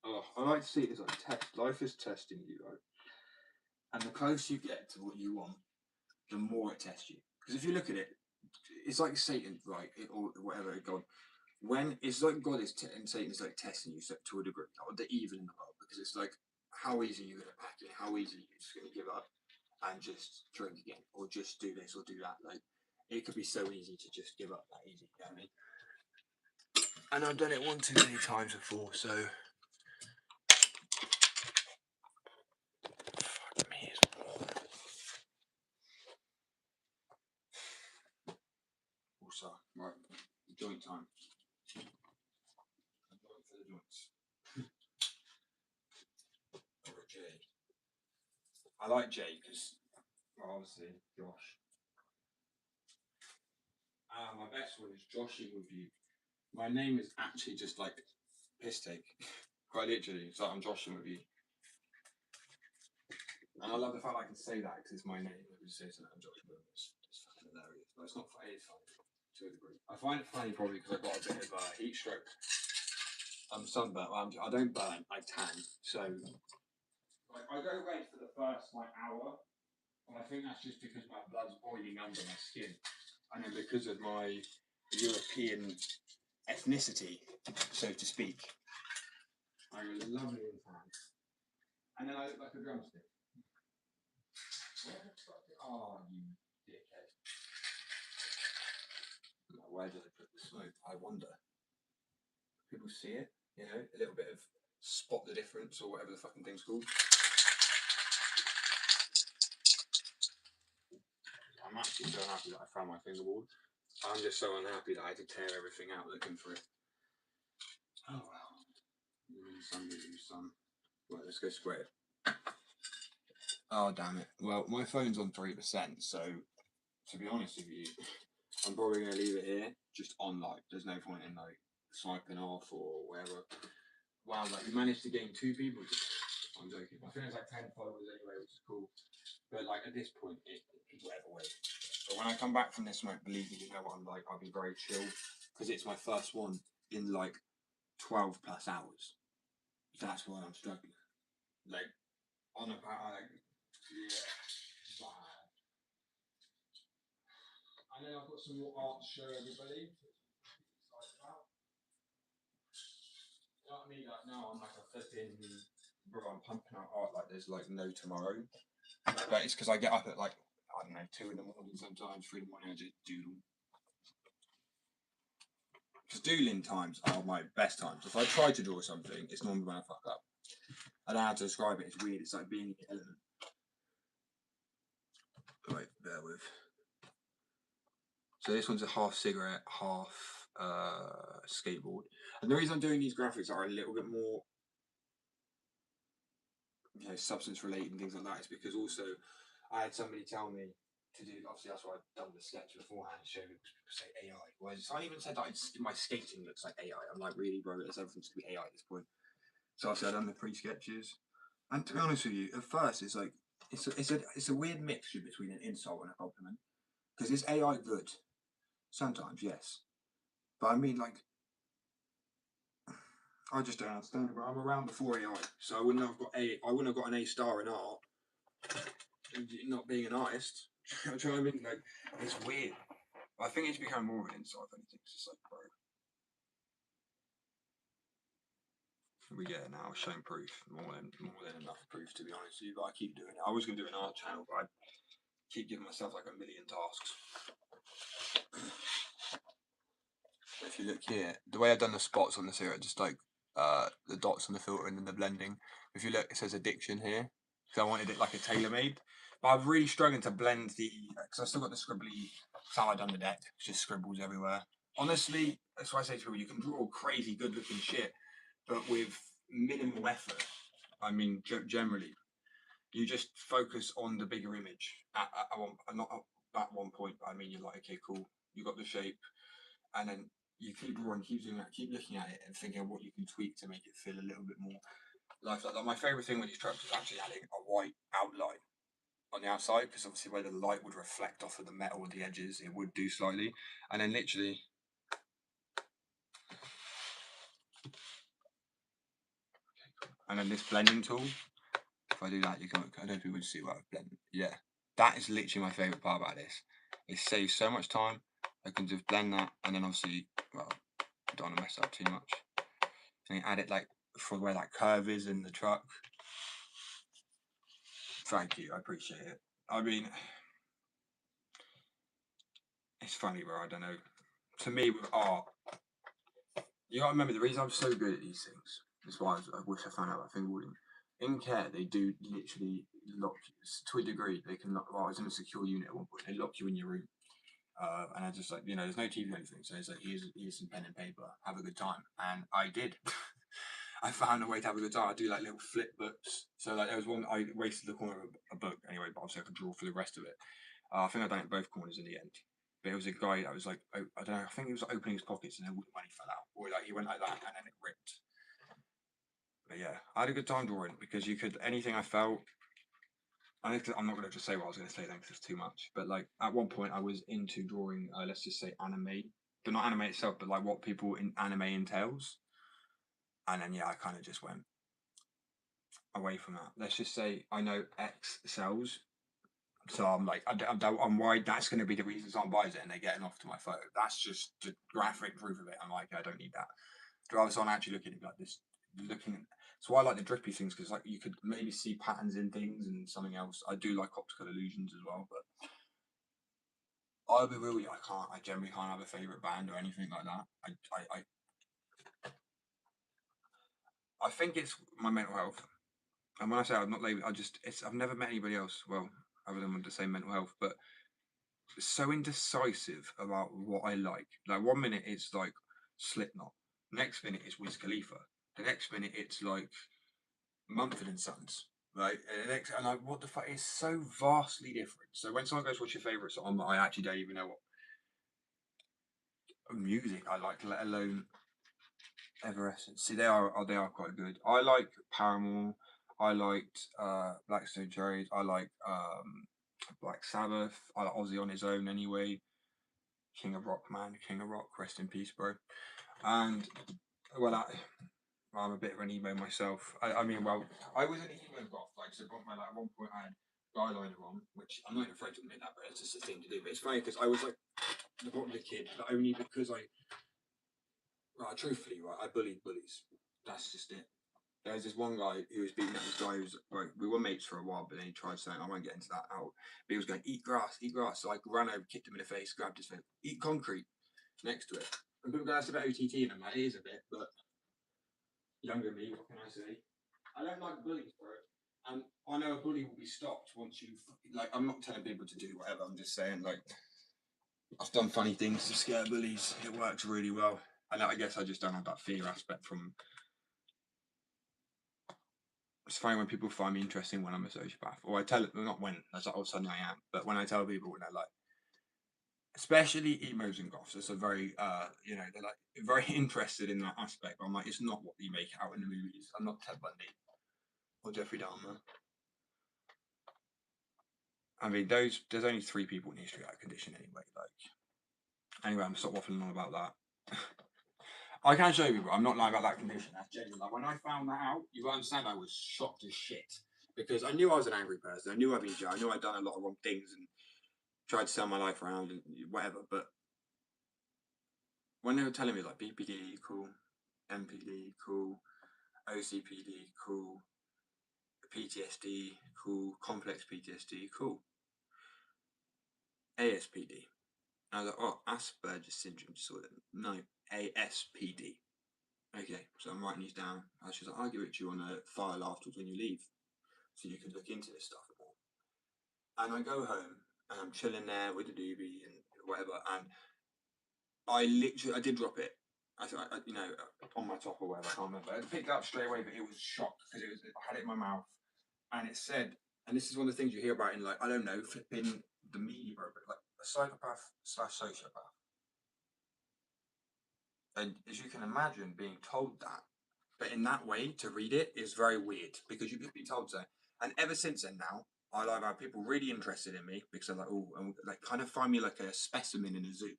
Oh, I like to see it as like test. Life is testing you, right? And the closer you get to what you want, the more it tests you. Because if you look at it, it's like Satan, right, or whatever God. When it's like God is and Satan is like testing you to a degree, or the evil in the world, because it's like, how easy are you going to pack it? How easy are you just going to give up and just drink again, or just do this or do that? Like, it could be so easy to just give up that easy. You know what I mean? And I've done it one too many times before, so. Fuck me, it's warm. Also, right, joint time. I'm going for the joints. Or Jay. I like Jay because, well, obviously, Josh. My best one is Joshing with you. My name is actually just like piss take. Quite literally. It's like I'm Joshing with you. And I love the fact I can say that because it's my name. I can just say something, I'm Joshing with you. It's fucking hilarious. But it's not funny, it's funny to a degree. I find it funny probably because I've got a bit of heat stroke. I'm sunburnt. I don't burn, I tan. So I go away for the first hour. And I think that's just because my blood's boiling under my skin. And then because of my European ethnicity, so to speak, I go lovely in tan. And then I look like a drumstick. Oh, you dickhead. Where did I put the smoke? I wonder. People see it, you know, a little bit of spot the difference or whatever the fucking thing's called. I'm actually so happy that I found my fingerboard. I'm just so unhappy that I had to tear everything out looking for it. Oh well. Sun, sun. Right, let's go square. Oh damn it! Well, my phone's on 3%, so to be honest with you, I'm probably gonna leave it here, just on like. There's no point in like swiping off or whatever. Wow, like we managed to gain 2 people. I'm joking. I think there's like 10 followers anyway, which is cool. But like at this point, it's whatever way. But when I come back from this smoke, believe me, you know what I'm like. I'll be very chill because it's my first one in like 12 plus hours. That's why I'm struggling. Like on a like, yeah. And then I've got some more art to show everybody. You know what I mean? Like now I'm like a flipping, bro. I'm pumping out art like there's like no tomorrow. But it's because I get up at like I don't know 2 in the morning sometimes, 3 in the morning. I just doodle. Because doodling times are my best times. If I try to draw something, it's normally when I fuck up. I don't know how to describe it. It's weird. It's like being in the element. Right, bear with. So this one's a half cigarette, half skateboard. And the reason I'm doing these graphics are a little bit more, you know, substance related and things like that is because also I had somebody tell me to do. Obviously, that's why I've done the sketch beforehand. Show people say AI. Whereas I even said that my skating looks like AI. I'm like, really, bro? There's everything to be AI at this point. So I've done the pre-sketches, and to be honest with you, at first it's like it's a weird mixture between an insult and a compliment. Because is AI good? Sometimes, yes, but I mean, like, I just don't understand it. But I'm around before AI, so I wouldn't have got I wouldn't have got an A star in art, not being an artist. Do you know what I mean? Like, it's weird. I think it's become more of an insult if anything. It's just like, bro. We get it now, showing proof, more than enough proof to be honest with you. But I keep doing it. I was gonna do an art channel, but I keep giving myself like a million tasks. If you look here, the way I've done the spots on this here, just like the dots on the filter and then the blending. If you look, it says addiction here, because I wanted it like a tailor made. But I've really struggling to blend the, because I've still got the scribbly. That's how I've done the deck. It's just scribbles everywhere. Honestly, that's why I say to people, you can draw crazy good looking shit, but with minimal effort. I mean, generally, you just focus on the bigger image not at one point. But I mean, you're like, okay, cool. You got the shape, and then you keep drawing, keep doing that, keep looking at it, and thinking of what you can tweak to make it feel a little bit more lifelike. Like my favorite thing with these trucks is actually adding a white outline on the outside, because obviously where the light would reflect off of the metal or the edges, it would do slightly, and then literally. And then this blending tool, if I do that, you can. I don't know if you would see what I've blended. Yeah, that is literally my favorite part about this. It saves so much time. I can just blend that, and then obviously, well, I don't want to mess up too much. And add it like for where that curve is in the truck. Thank you, I appreciate it. I mean, it's funny, bro. I don't know. To me, with art, you gotta remember the reason I'm so good at these things. That's why I wish I found out about fingerboarding. In care, they do literally lock you to a degree. They can lock. Well, I was in a secure unit at one point. They lock you in your room, and I just like, you know, there's no TV or anything. So it's like, here's some pen and paper. Have a good time, and I did. I found a way to have a good time. I do like little flip books. So like there was one I wasted the corner of a book anyway, but obviously I could draw for the rest of it. I think I done it both corners in the end. But it was a guy that was like, I don't know, I think he was opening his pockets and then all the money fell out. Or like he went like that and then it ripped. But yeah, I had a good time drawing because you could, anything I felt, I'm not going to just say what I was going to say then because it's too much. But like at one point I was into drawing, let's just say anime, but not anime itself, but like what people in anime entails. And then yeah, I kind of just went away from that. Let's just say I know X sells. So I'm like, I'm worried that's going to be the reason someone buys it and they're getting off to my photo. That's just the graphic proof of it. I'm like, I don't need that. Rather someone actually looking at it like this, looking at. So I like the drippy things because like you could maybe see patterns in things and something else. I do like optical illusions as well, but I'll be real with you, I generally can't have a favorite band or anything like that. I think it's my mental health. And when I say I'm not labeled, I've never met anybody else, well, other than the same mental health, but so indecisive about what I like. Like 1 minute it's like Slipknot, next minute it's Wiz Khalifa. The next minute it's like Mumford and Sons, right? And the next, and like, what the fuck? It's so vastly different. So when someone goes, "What's your favourite song?" I actually don't even know what music I like, let alone Evanescence. See, they are quite good. I like Paramore. I liked Blackstone Cherries. I like Black Sabbath. I like Ozzy on his own anyway. King of Rock, man, King of Rock. Rest in peace, bro. And well, I'm a bit of an emo myself. I mean, well, I was an emo goth. Like, so at one point I had eyeliner on, which I'm not even afraid to admit that, but it's just a thing to do. But it's funny because I was like the popular kid, but only because right, truthfully, right, I bullied bullies. That's just it. There's this one guy who was beating up this guy who was, right, we were mates for a while, but then he tried saying, I won't get into that out. But he was going, eat grass, eat grass. So I ran over, kicked him in the face, grabbed his face, eat concrete next to it. And people go, that's about OTT, and I'm like, it is a bit, but younger me, what can I say? I don't like bullies, bro. And I know a bully will be stopped once you, like, I'm not telling people to do whatever, I'm just saying, like, I've done funny things to scare bullies. It works really well. And I guess I just don't have that fear aspect from. It's funny when people find me interesting when I'm a sociopath, or I tell it not when, that's like all of a sudden I am, but when I tell people they're like, especially emos and goths, it's a very, they're like very interested in that aspect. I'm like, it's not what you make out in the movies. I'm not Ted Bundy or Jeffrey Dahmer. I mean, there's only 3 people in history that condition anyway. Like, anyway, I'm stop waffling on about that. I can show you, but I'm not lying about that condition. That's genuine. Like when I found that out, you understand, I was shocked as shit because I knew I was an angry person. I knew I'd been jailed. I knew I'd done a lot of wrong things and tried to turn my life around and whatever. But when they were telling me like BPD, cool, MPD, cool, OCPD, cool, PTSD, cool, complex PTSD, cool, ASPD. I was like, oh, Asperger's syndrome disorder. No, ASPD. Okay, so I'm writing these down. She's like, I'll give it to you on a file afterwards when you leave, so you can look into this stuff more. And I go home and I'm chilling there with the doobie and whatever, and I did drop it. On my top or whatever, I can't remember. I picked it up straight away, but it was shocked because I had it in my mouth, and it said, and this is one of the things you hear about in like I don't know, flipping the media, bro, but like a psychopath slash sociopath. And as you can imagine, being told that, but in that way to read it is very weird because you could be told so. And ever since then, now I've had people really interested in me because they're like, oh, and like kind of find me like a specimen in a zoo.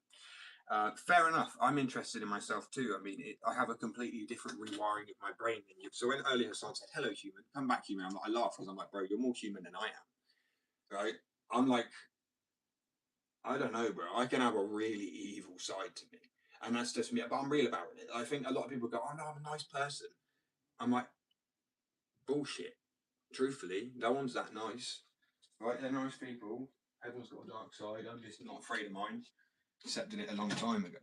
Fair enough. I'm interested in myself too. I mean, I have a completely different rewiring of my brain than you. So when earlier Hassan said, "Hello, human," come back, human. I laugh because I'm like, bro, you're more human than I am, right? I'm like, I don't know, bro. I can have a really evil side to me, and that's just me. But I'm real about it. I think a lot of people go, "Oh no, I'm a nice person." I'm like, bullshit. Truthfully, no one's that nice, right? They're nice people. Everyone's got a dark side. I'm just not afraid of mine. Accepted it a long time ago.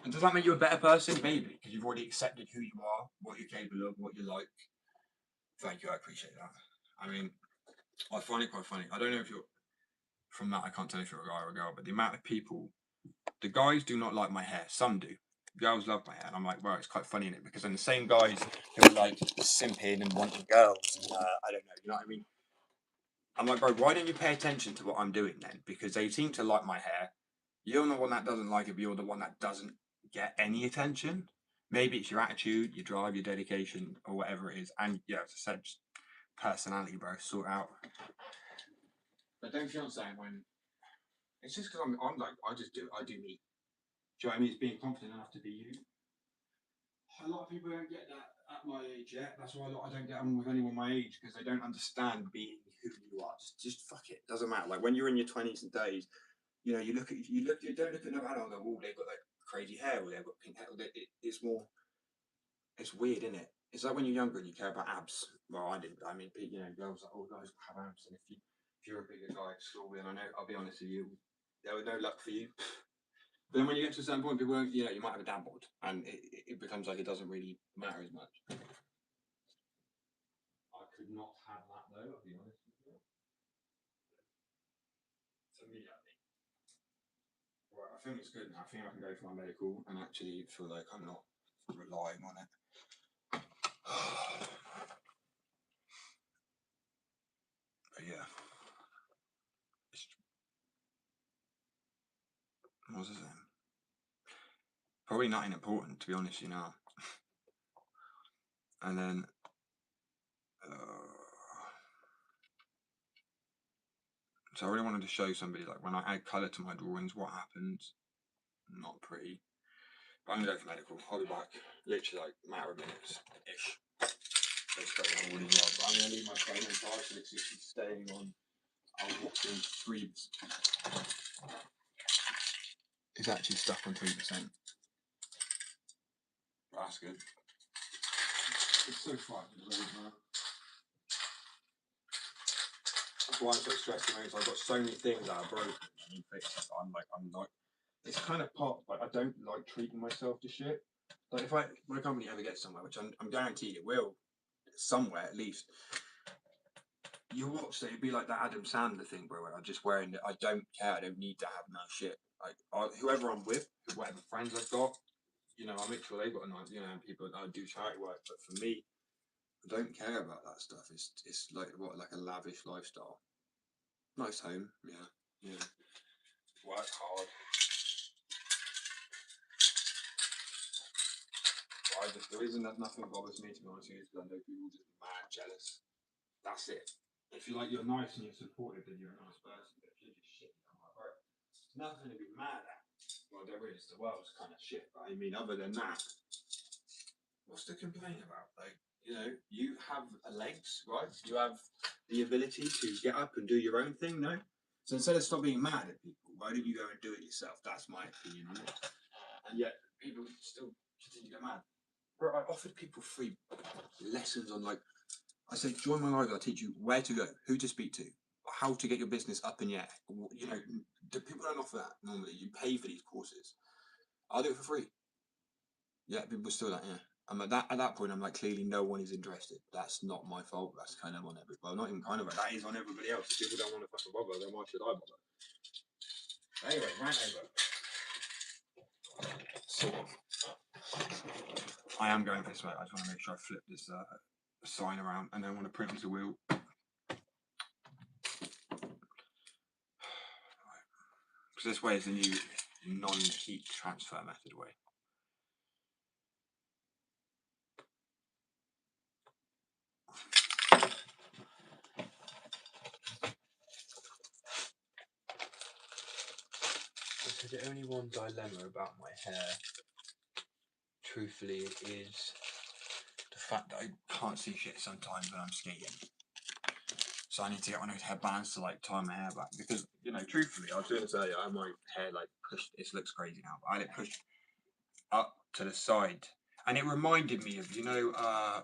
And does that make you a better person? Maybe, because you've already accepted who you are, what you're capable of, what you like. Thank you, I appreciate that. I mean, I find it quite funny. I don't know if you're from that. I can't tell if you're a guy or a girl, but the amount of people, the guys do not like my hair. Some do. Girls love my hair, and I'm like, well, it's quite funny in it because then the same guys who are like simping and wanting girls, and, I don't know, you know what I mean? I'm like, bro, why don't you pay attention to what I'm doing then? Because they seem to like my hair. You're the one that doesn't like it, but you're the one that doesn't get any attention. Maybe it's your attitude, your drive, your dedication, or whatever it is. And yeah, as I said, just personality, bro, sort out. But don't feel saying when it's just because I'm like, I do me. Do you know what I mean? It's being confident enough to be you. A lot of people don't get that at my age yet. That's why I don't get on with anyone my age because they don't understand being who you are. Just fuck it. Doesn't matter. Like when you're in your 20s and 30s, you know, you don't look at no adult and go, oh, they've got like crazy hair or they've got pink hair. It's more, it's weird, isn't it? It's like when you're younger and you care about abs. Well, I didn't. I mean, you know, girls like, oh, guys have abs, and if you're a bigger guy at school, then I know. I'll be honest with you, there was no luck for you. But then when you get to a certain point, people, you know, you might have a dad bod, and it becomes like it doesn't really matter as much. I could not have that though. I'll be honest with you. To me, I think. Right, I think it's good. I think I can go for my medical and actually feel like I'm not relying on it. But yeah. What was I saying? Probably nothing important, to be honest, you know. And then, so I really wanted to show somebody, like, when I add colour to my drawings, what happens. Not pretty. But I'm going to go for medical. I'll be back. Literally, like, a matter of minutes-ish. Let's go on all these yards. But I'm going to leave my phone on charge, so it's actually staying on. I'll watch in 3. It's actually stuck on 3%. That's good. It's so fucking rude, man. That's why I'm so stressed out. I've got so many things that are broken. I need fixing. I'm like, it's kind of part. Like, I don't like treating myself to shit. Like, if my company ever gets somewhere, which I'm guaranteed it will, somewhere at least. You watch that, it'd be like that Adam Sandler thing, bro. Where I'm just wearing it. I don't care. I don't need to have no shit. Like, whoever I'm with, whatever friends I've got, you know, I make sure they've got a nice, you know, people that do charity work. But for me, I don't care about that stuff. It's like like a lavish lifestyle. Nice home, yeah. Work hard. But the reason that nothing bothers me, to be honest with you, is because I know people just mad jealous. That's it. If you're nice and you're supportive, then you're a nice person. But if you're just shit, I'm like, bro, there's nothing to be mad at. Well, there is. The world's kind of shit. But I mean, other than that, what's to complain about? Like, you know, you have legs, right? You have the ability to get up and do your own thing, no? So instead of stop being mad at people, why don't you go and do it yourself? That's my opinion on it. And yet, people still continue to get mad. Bro, I offered people free lessons on, like, I said, join my live. I'll teach you where to go, who to speak to, how to get your business up and yet. You know, people don't offer that normally. You pay for these courses. I'll do it for free. Yeah, people still like, yeah. I'm at that point. I'm like, clearly no one is interested. That's not my fault. That's kind of on everybody. Well, not even kind of. That is on everybody else. If people don't want to fucking bother, then why should I bother? Anyway, rant over. Sort of. I am going this way. I just want to make sure I flip this sign around, and then I want to print onto the wheel. Because this way is the new non-heat transfer method way. So the only one dilemma about my hair, truthfully, is the fact that I can't see shit sometimes when I'm skating. So I need to get one of those headbands to like tie my hair back, because, you know, truthfully, I was doing this earlier. I had my hair like pushed. It looks crazy now, but I had it pushed up to the side, and it reminded me of, you know, oh,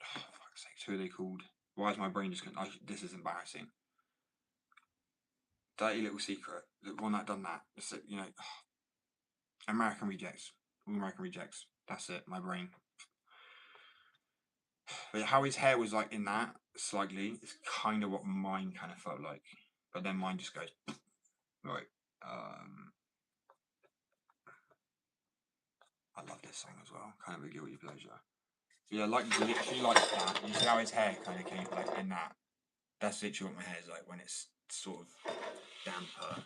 fuck's sake, who are they called? Why is my brain just going? This is embarrassing. Dirty Little Secret, the one that done that. You know, American Rejects, All American Rejects. That's it. My brain. But how his hair was like in that slightly, it's kind of what mine kind of felt like. But then mine just goes right. I love this song as well. Kind of a guilty pleasure. Yeah, like literally like that. You see how his hair kind of came like in that. That's literally what my hair's like when it's sort of damper.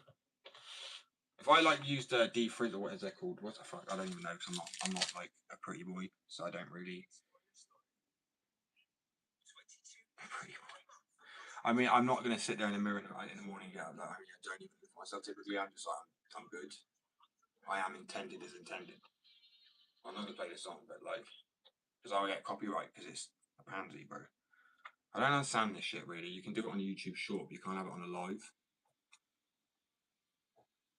If I like used a defrizz, or what is that called? What the fuck? I don't even know, because I'm not like a pretty boy, so I don't really. A pretty boy. I mean, I'm not gonna sit there in the mirror in the morning and get up like, I don't even look at myself. Typically, I'm just like, I'm good. I am intended as intended. I'm not gonna play this song, but like, because I'll get copyright because it's a pansy, bro. I don't understand this shit really. You can do it on YouTube short, but you can't have it on a live.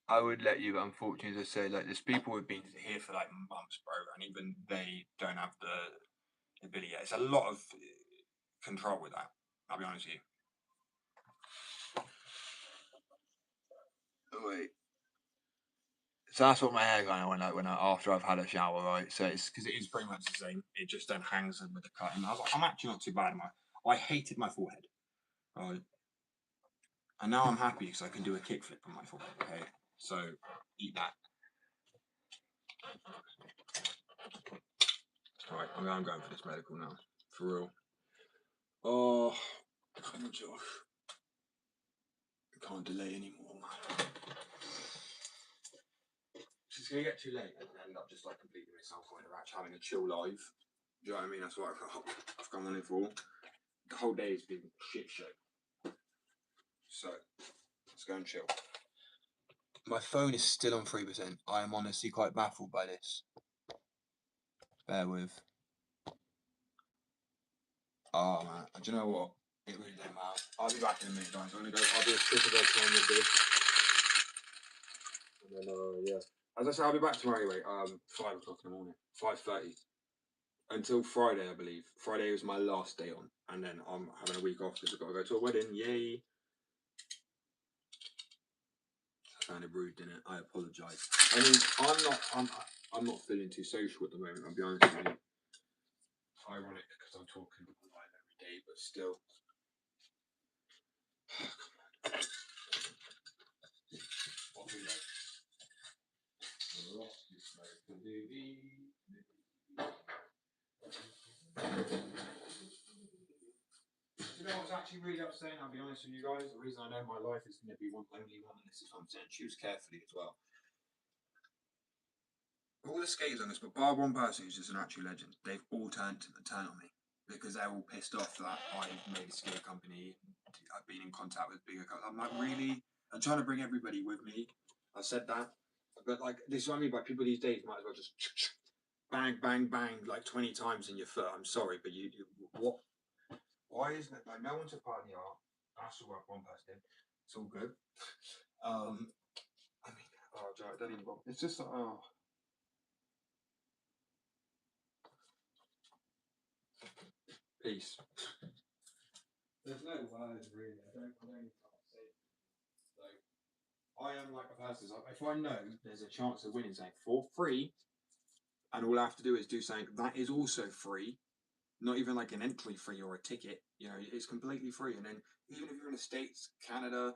I would let you, but unfortunately, as I say, like, there's people who've been here for like months, bro, and even they don't have the ability yet. It's a lot of control with that. I'll be honest with you. Oh, wait. So that's what my hair kind of went like when after I've had a shower, right? So it's because it is pretty much the same. It just then hangs with the cut, and I was like, I'm actually not too bad. I hated my forehead, right? And now I'm happy because I can do a kickflip on my forehead. Okay, so eat that. Alright, I'm going for this medical now. For real. Oh, come on, Josh. I can't delay anymore, man. It's gonna get too late and end up just like completely myself going around having a chill live. Do you know what I mean? That's what I've come on in for. The whole day has been a shit show. So let's go and chill. My phone is still on 3%. I am honestly quite baffled by this. Bear with. Oh man, do you know what? It really don't matter. I'll be back in a minute, guys. I'll do a quick as I can with this. And then, yeah. As I said, I'll be back tomorrow anyway. 5 o'clock in the morning. 5:30. Until Friday, I believe. Friday was my last day on. And then I'm having a week off because I've got to go to a wedding. Yay. I sounded rude, didn't it? I apologise. I mean, I'm not feeling too social at the moment, I'll be honest with you. Ironic because I'm talking live every day, but still. What do you like? You know what's actually really upsetting, I'll be honest with you guys, the reason I know my life is going to be one lonely one, and this is what I'm saying, choose carefully as well. All the skaters on this, but bar one person who's just an actual legend, they've all turned on me because they're all pissed off that I made a skate company. I've been in contact with bigger companies. I'm like, really? I'm trying to bring everybody with me. I said that, but like this is what I mean by people these days might as well just bang, bang, bang like 20 times in your foot. I'm sorry, but you what? Why isn't it like no one took part in the art? That's all right, one person did. It's all good. I mean, oh, Joe, I don't even. It's just like, oh. Peace. There's no words really. I don't even say it. Like, I am like a person. Like, if I know there's a chance of winning something for free, and all I have to do is do something that is also free, not even like an entry fee or a ticket. You know, it's completely free. And then even if you're in the States, Canada,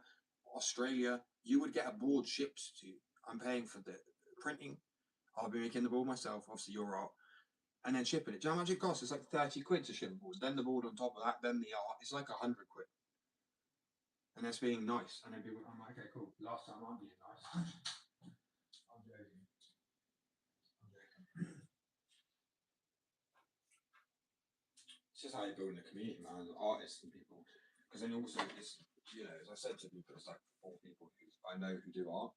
Australia, you would get a board shipped to you. I'm paying for the printing. I'll be making the board myself. Obviously, your art. And then shipping it. Do you know how much it costs? It's like 30 quid to ship a board. Then the board on top of that, then the art. It's like 100 quid. And that's being nice. And then people, I'm like, okay, cool. Last time I'm being nice. I'm joking. It's just how you're building a community, man, artists and people. Because then also, it's, you know, as I said to people, it's like 4 people who I know who do art.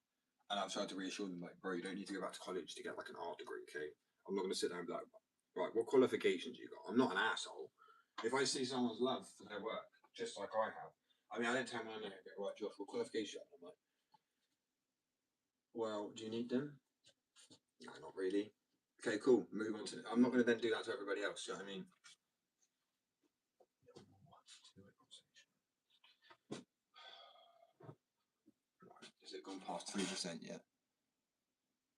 And I've tried to reassure them, like, bro, you don't need to go back to college to get like an art degree, okay? I'm not going to sit down and be like, right, what qualifications you got? I'm not an asshole. If I see someone's love for their work, just like I have, I mean, I don't tell my name, right, Josh, what qualification? I'm like, well, do you need them? No, not really. Okay, cool. Move on to. I'm not going to then do that to everybody else. Do you know what I mean? Has it gone past 3% yet?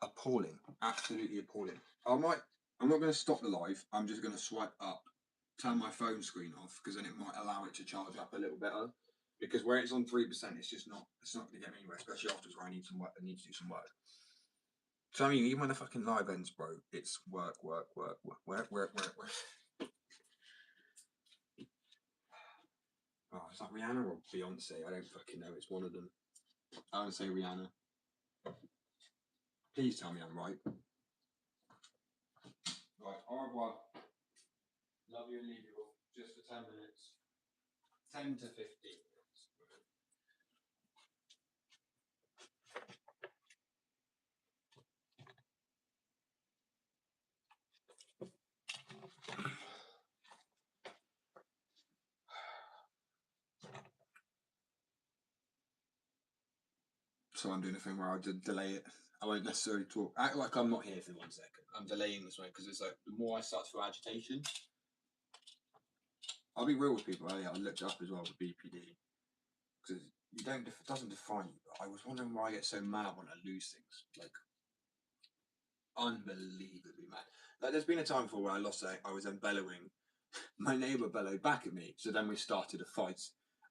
Appalling. Absolutely appalling. I'm not going to stop the live. I'm just going to swipe up, turn my phone screen off, because then it might allow it to charge up a little better. Because where it's on 3%, it's not going to get me anywhere, especially afterwards where I need some work. I need to do some work. So I mean, even when the fucking live ends, bro, it's work. Oh, is that Rihanna or Beyonce? I don't fucking know. It's one of them. I would say Rihanna. Please tell me I'm right. Right, au revoir. Love you and leave you all. Just for 10 minutes. 10 to 15 minutes. So I'm doing a thing where I'll delay it. I won't necessarily talk. Act like I'm not here for 1 second. I'm delaying this one because it's like the more I start to feel agitation. I'll be real with people. I looked up as well with BPD because it doesn't define you. But I was wondering why I get so mad when I lose things. Like unbelievably mad. Like there's been a time before where I lost something. I was then bellowing. My neighbour bellowed back at me. So then we started a fight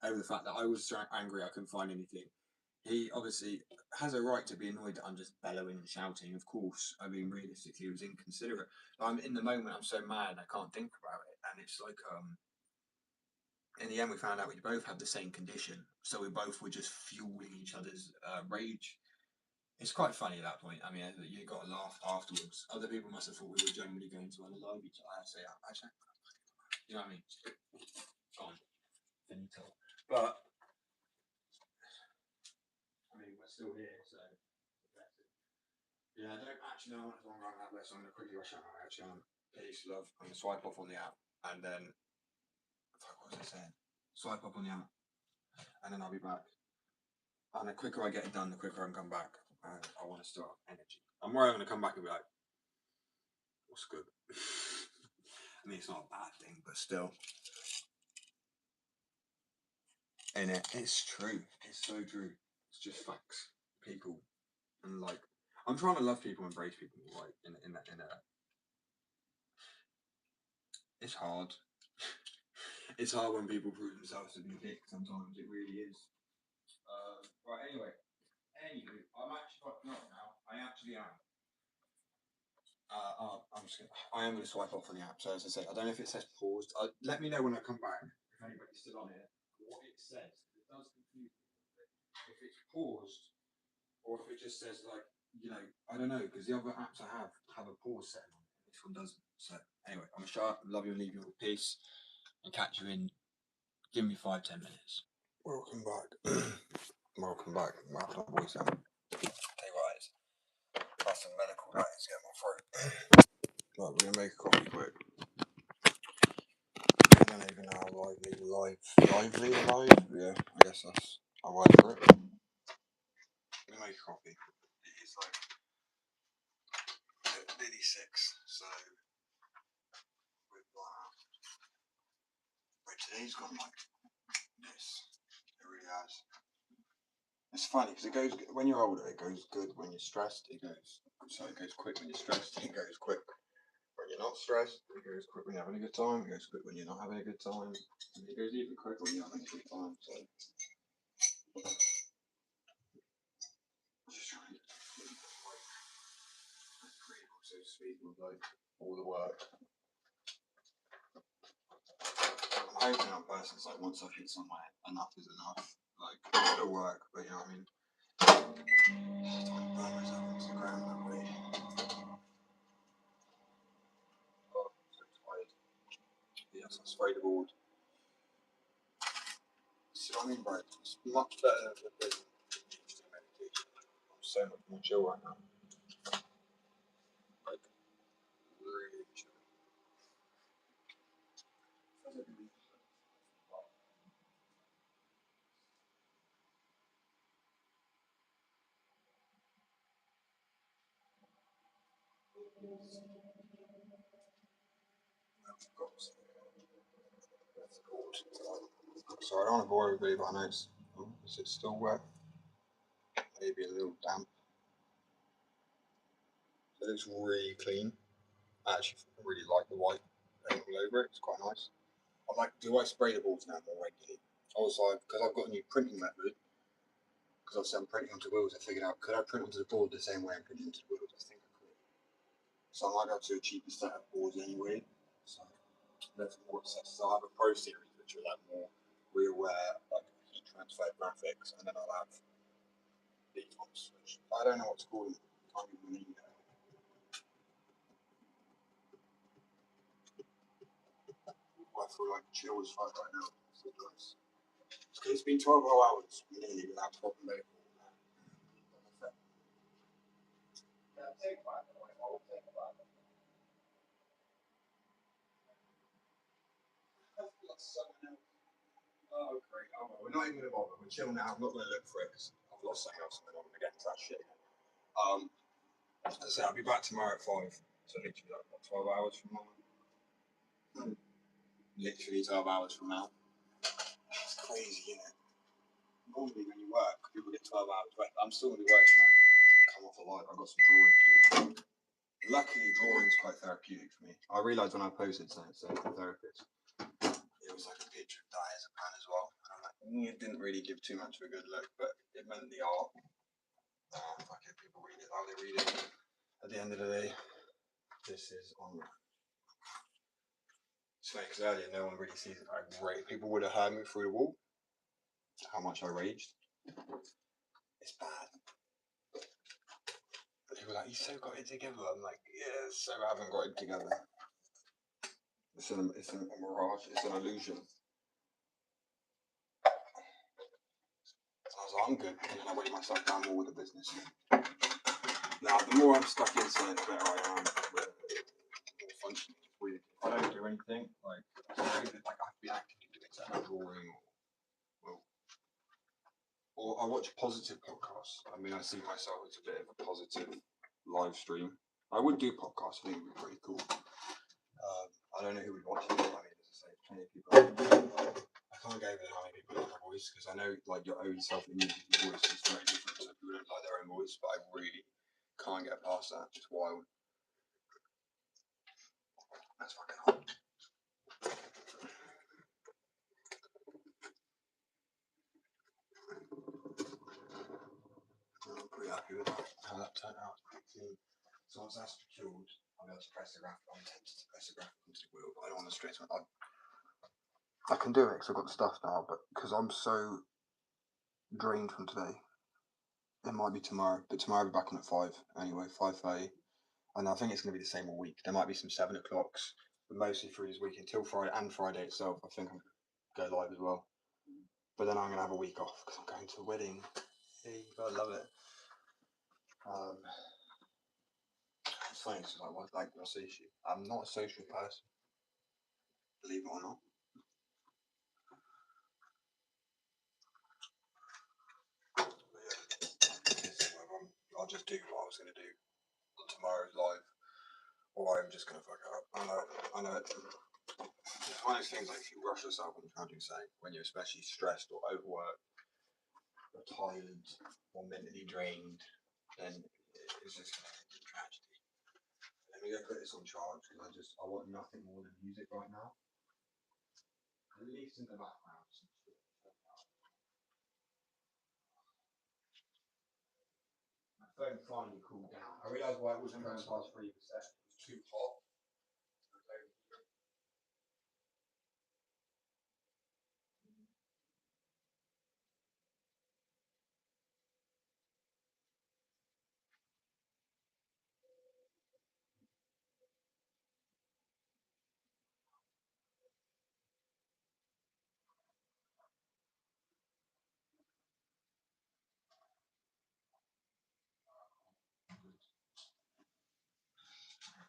over the fact that I was so angry I couldn't find anything. he obviously has a right to be annoyed that I'm just bellowing and shouting. Of course, I mean realistically, it was inconsiderate. I'm in the moment. I'm so mad, I can't think about it, and it's like in the end, we found out we both had the same condition, so we both were just fueling each other's rage. It's quite funny at that point. I mean, you got a laugh afterwards. Other people must have thought we were generally going to unalive each other. I say, actually, you know what I mean? Gone, finito. But I mean, we're still here, so yeah. I don't actually know how much longer I have left, so I'm gonna quickly rush out. Actually, peace, love. I'm gonna swipe off on the app, and then fuck, what was I saying? Swipe up on the app, and then I'll be back. And the quicker I get it done, the quicker I can come back. I want to start energy. I'm worried I'm going to come back and be like, what's good? I mean, it's not a bad thing, but still. In it, it's true. It's so true. It's just facts. People. And like, I'm trying to love people, embrace people, like, in a. It's hard. It's hard when people prove themselves to be a dick sometimes. It really is. Right, anyway. Anywho, I'm actually fucking up now. I actually am. I am going to swipe off on the app. So as I say, I don't know if it says paused. Let me know when I come back if anybody's still on it. What it says, it does confuse me. If it's paused, or if it just says like, I don't know, because the other apps I have a pause setting on it. This one doesn't. So anyway, I'm sure. Love you and leave you with peace, and catch you in. Give me 5-10 minutes. Welcome back. Welcome back. Welcome, voice out. Tell you what, it's that's some medical that is getting my throat. Right, we're gonna make a coffee quick. I don't even know how lively? Yeah, I guess that's a word for it. We're gonna make a coffee. It is like nearly 6, so with that, but today's gone like this. It really has. It's funny because it goes when you're older. It goes good when you're stressed. It goes quick when you're stressed. It goes quick when you're not stressed. It goes quick when you're having a good time. It goes quick when you're not having a good time. And it goes even quicker when you're having a good time. So just trying to like critical, so to speak, with like all the work. I'm hoping that person's like once I've hit somewhere, enough is enough. Like it'll work, but you know what I mean. Don't burn myself into the ground that way. Oh, I'm so tired. Yes, I'm sprayed the board. See what I mean, bro? It's much better than meditation. I'm so much more chill right now. Like really chill. So I don't want to bore everybody, but I know it's. Oh, is it still wet? Maybe a little damp. It looks really clean. I actually really like the white paint all over it. It's quite nice. I'm like, do I spray the boards now more regularly? Also, because I've got a new printing method, because obviously I'm printing onto wheels, I figured out, could I print onto the board the same way I'm printing onto the wheels? I think I could. So I might go to a cheaper set of boards anyway. So that's more accessible. So I'll have a Pro Series, which will have more real-wear, like heat transfer graphics, and then I'll have these ones, which I don't know what to call them. Can't even name them. I feel like chill as fuck right now. So nice. It's been 12 whole hours nearly without proper medical. Oh, great. Oh, well, we're not even going to bother. We're chill now. I'm not going to look for it because I've lost something else and then I'm going to get into that shit. As I say, I'll be back tomorrow at 5. So literally like, what, 12 hours from now? Literally 12 hours from now. It's crazy, isn't it? Normally when you work, people get 12 hours. But I'm still going to be working, man. Come off alive. I've got some drawing to do. Luckily, drawing's quite therapeutic for me. I realised when I posted something, so the therapist, it was like a picture of diazepam as well. And I'm like, it didn't really give too much of a good look, but it meant the art. Fuck it, people read it how they read it. At the end of the day, this is on. It's funny because earlier no one really sees it. I rage. People would have heard me through the wall. How much I raged. It's bad. People were like, "You so got it together." I'm like, "Yeah, so I haven't got it together. It's a mirage. It's an illusion." I was like, "I'm good," and then I weighed myself down more with the business. Now, the more I'm stuck inside, the better I am. More functional. It's weird. I don't do anything like I have to be actively doing something, like drawing or I watch positive podcasts. I mean, I see myself as a bit of a positive live stream. I would do podcasts. I think it would be pretty cool. I don't know who would watch it. I mean, as I say, plenty of people. I can't go over how many people like my voice because I know like your own self-image of your voice is very different. So people don't like their own voice, but I really can't get past that. It's wild. That's fucking hot. I'm pretty happy with how that turned out. So once that's secured, I'll be able to press the graphic. I'm tempted to press the graphic onto the wheel, but I don't want to straight on. I can do it because I've got the stuff now, but because I'm so drained from today, it might be tomorrow. But tomorrow I'll be back on at 5 anyway, 5:30. And I think it's going to be the same all week. There might be some 7 o'clocks, but mostly through this week until Friday and Friday itself. I think I'm going to go live as well. But then I'm going to have a week off because I'm going to a wedding. Hey, I love it. It's funny because like I say, I'm not a social person, believe it or not. But yeah, I'll just do what I was going to do on tomorrow's live, or I'm just going to fuck it up. I know it. It's one of those things like if you rush yourself when you're trying to do something, when you're especially stressed or overworked, or tired, or mentally drained, then it's just going to end in tragedy. Let me go put this on charge because I want nothing more than music right now. At least in the background. My phone finally cooled down. I realised why it wasn't going past 3%. It was too hot.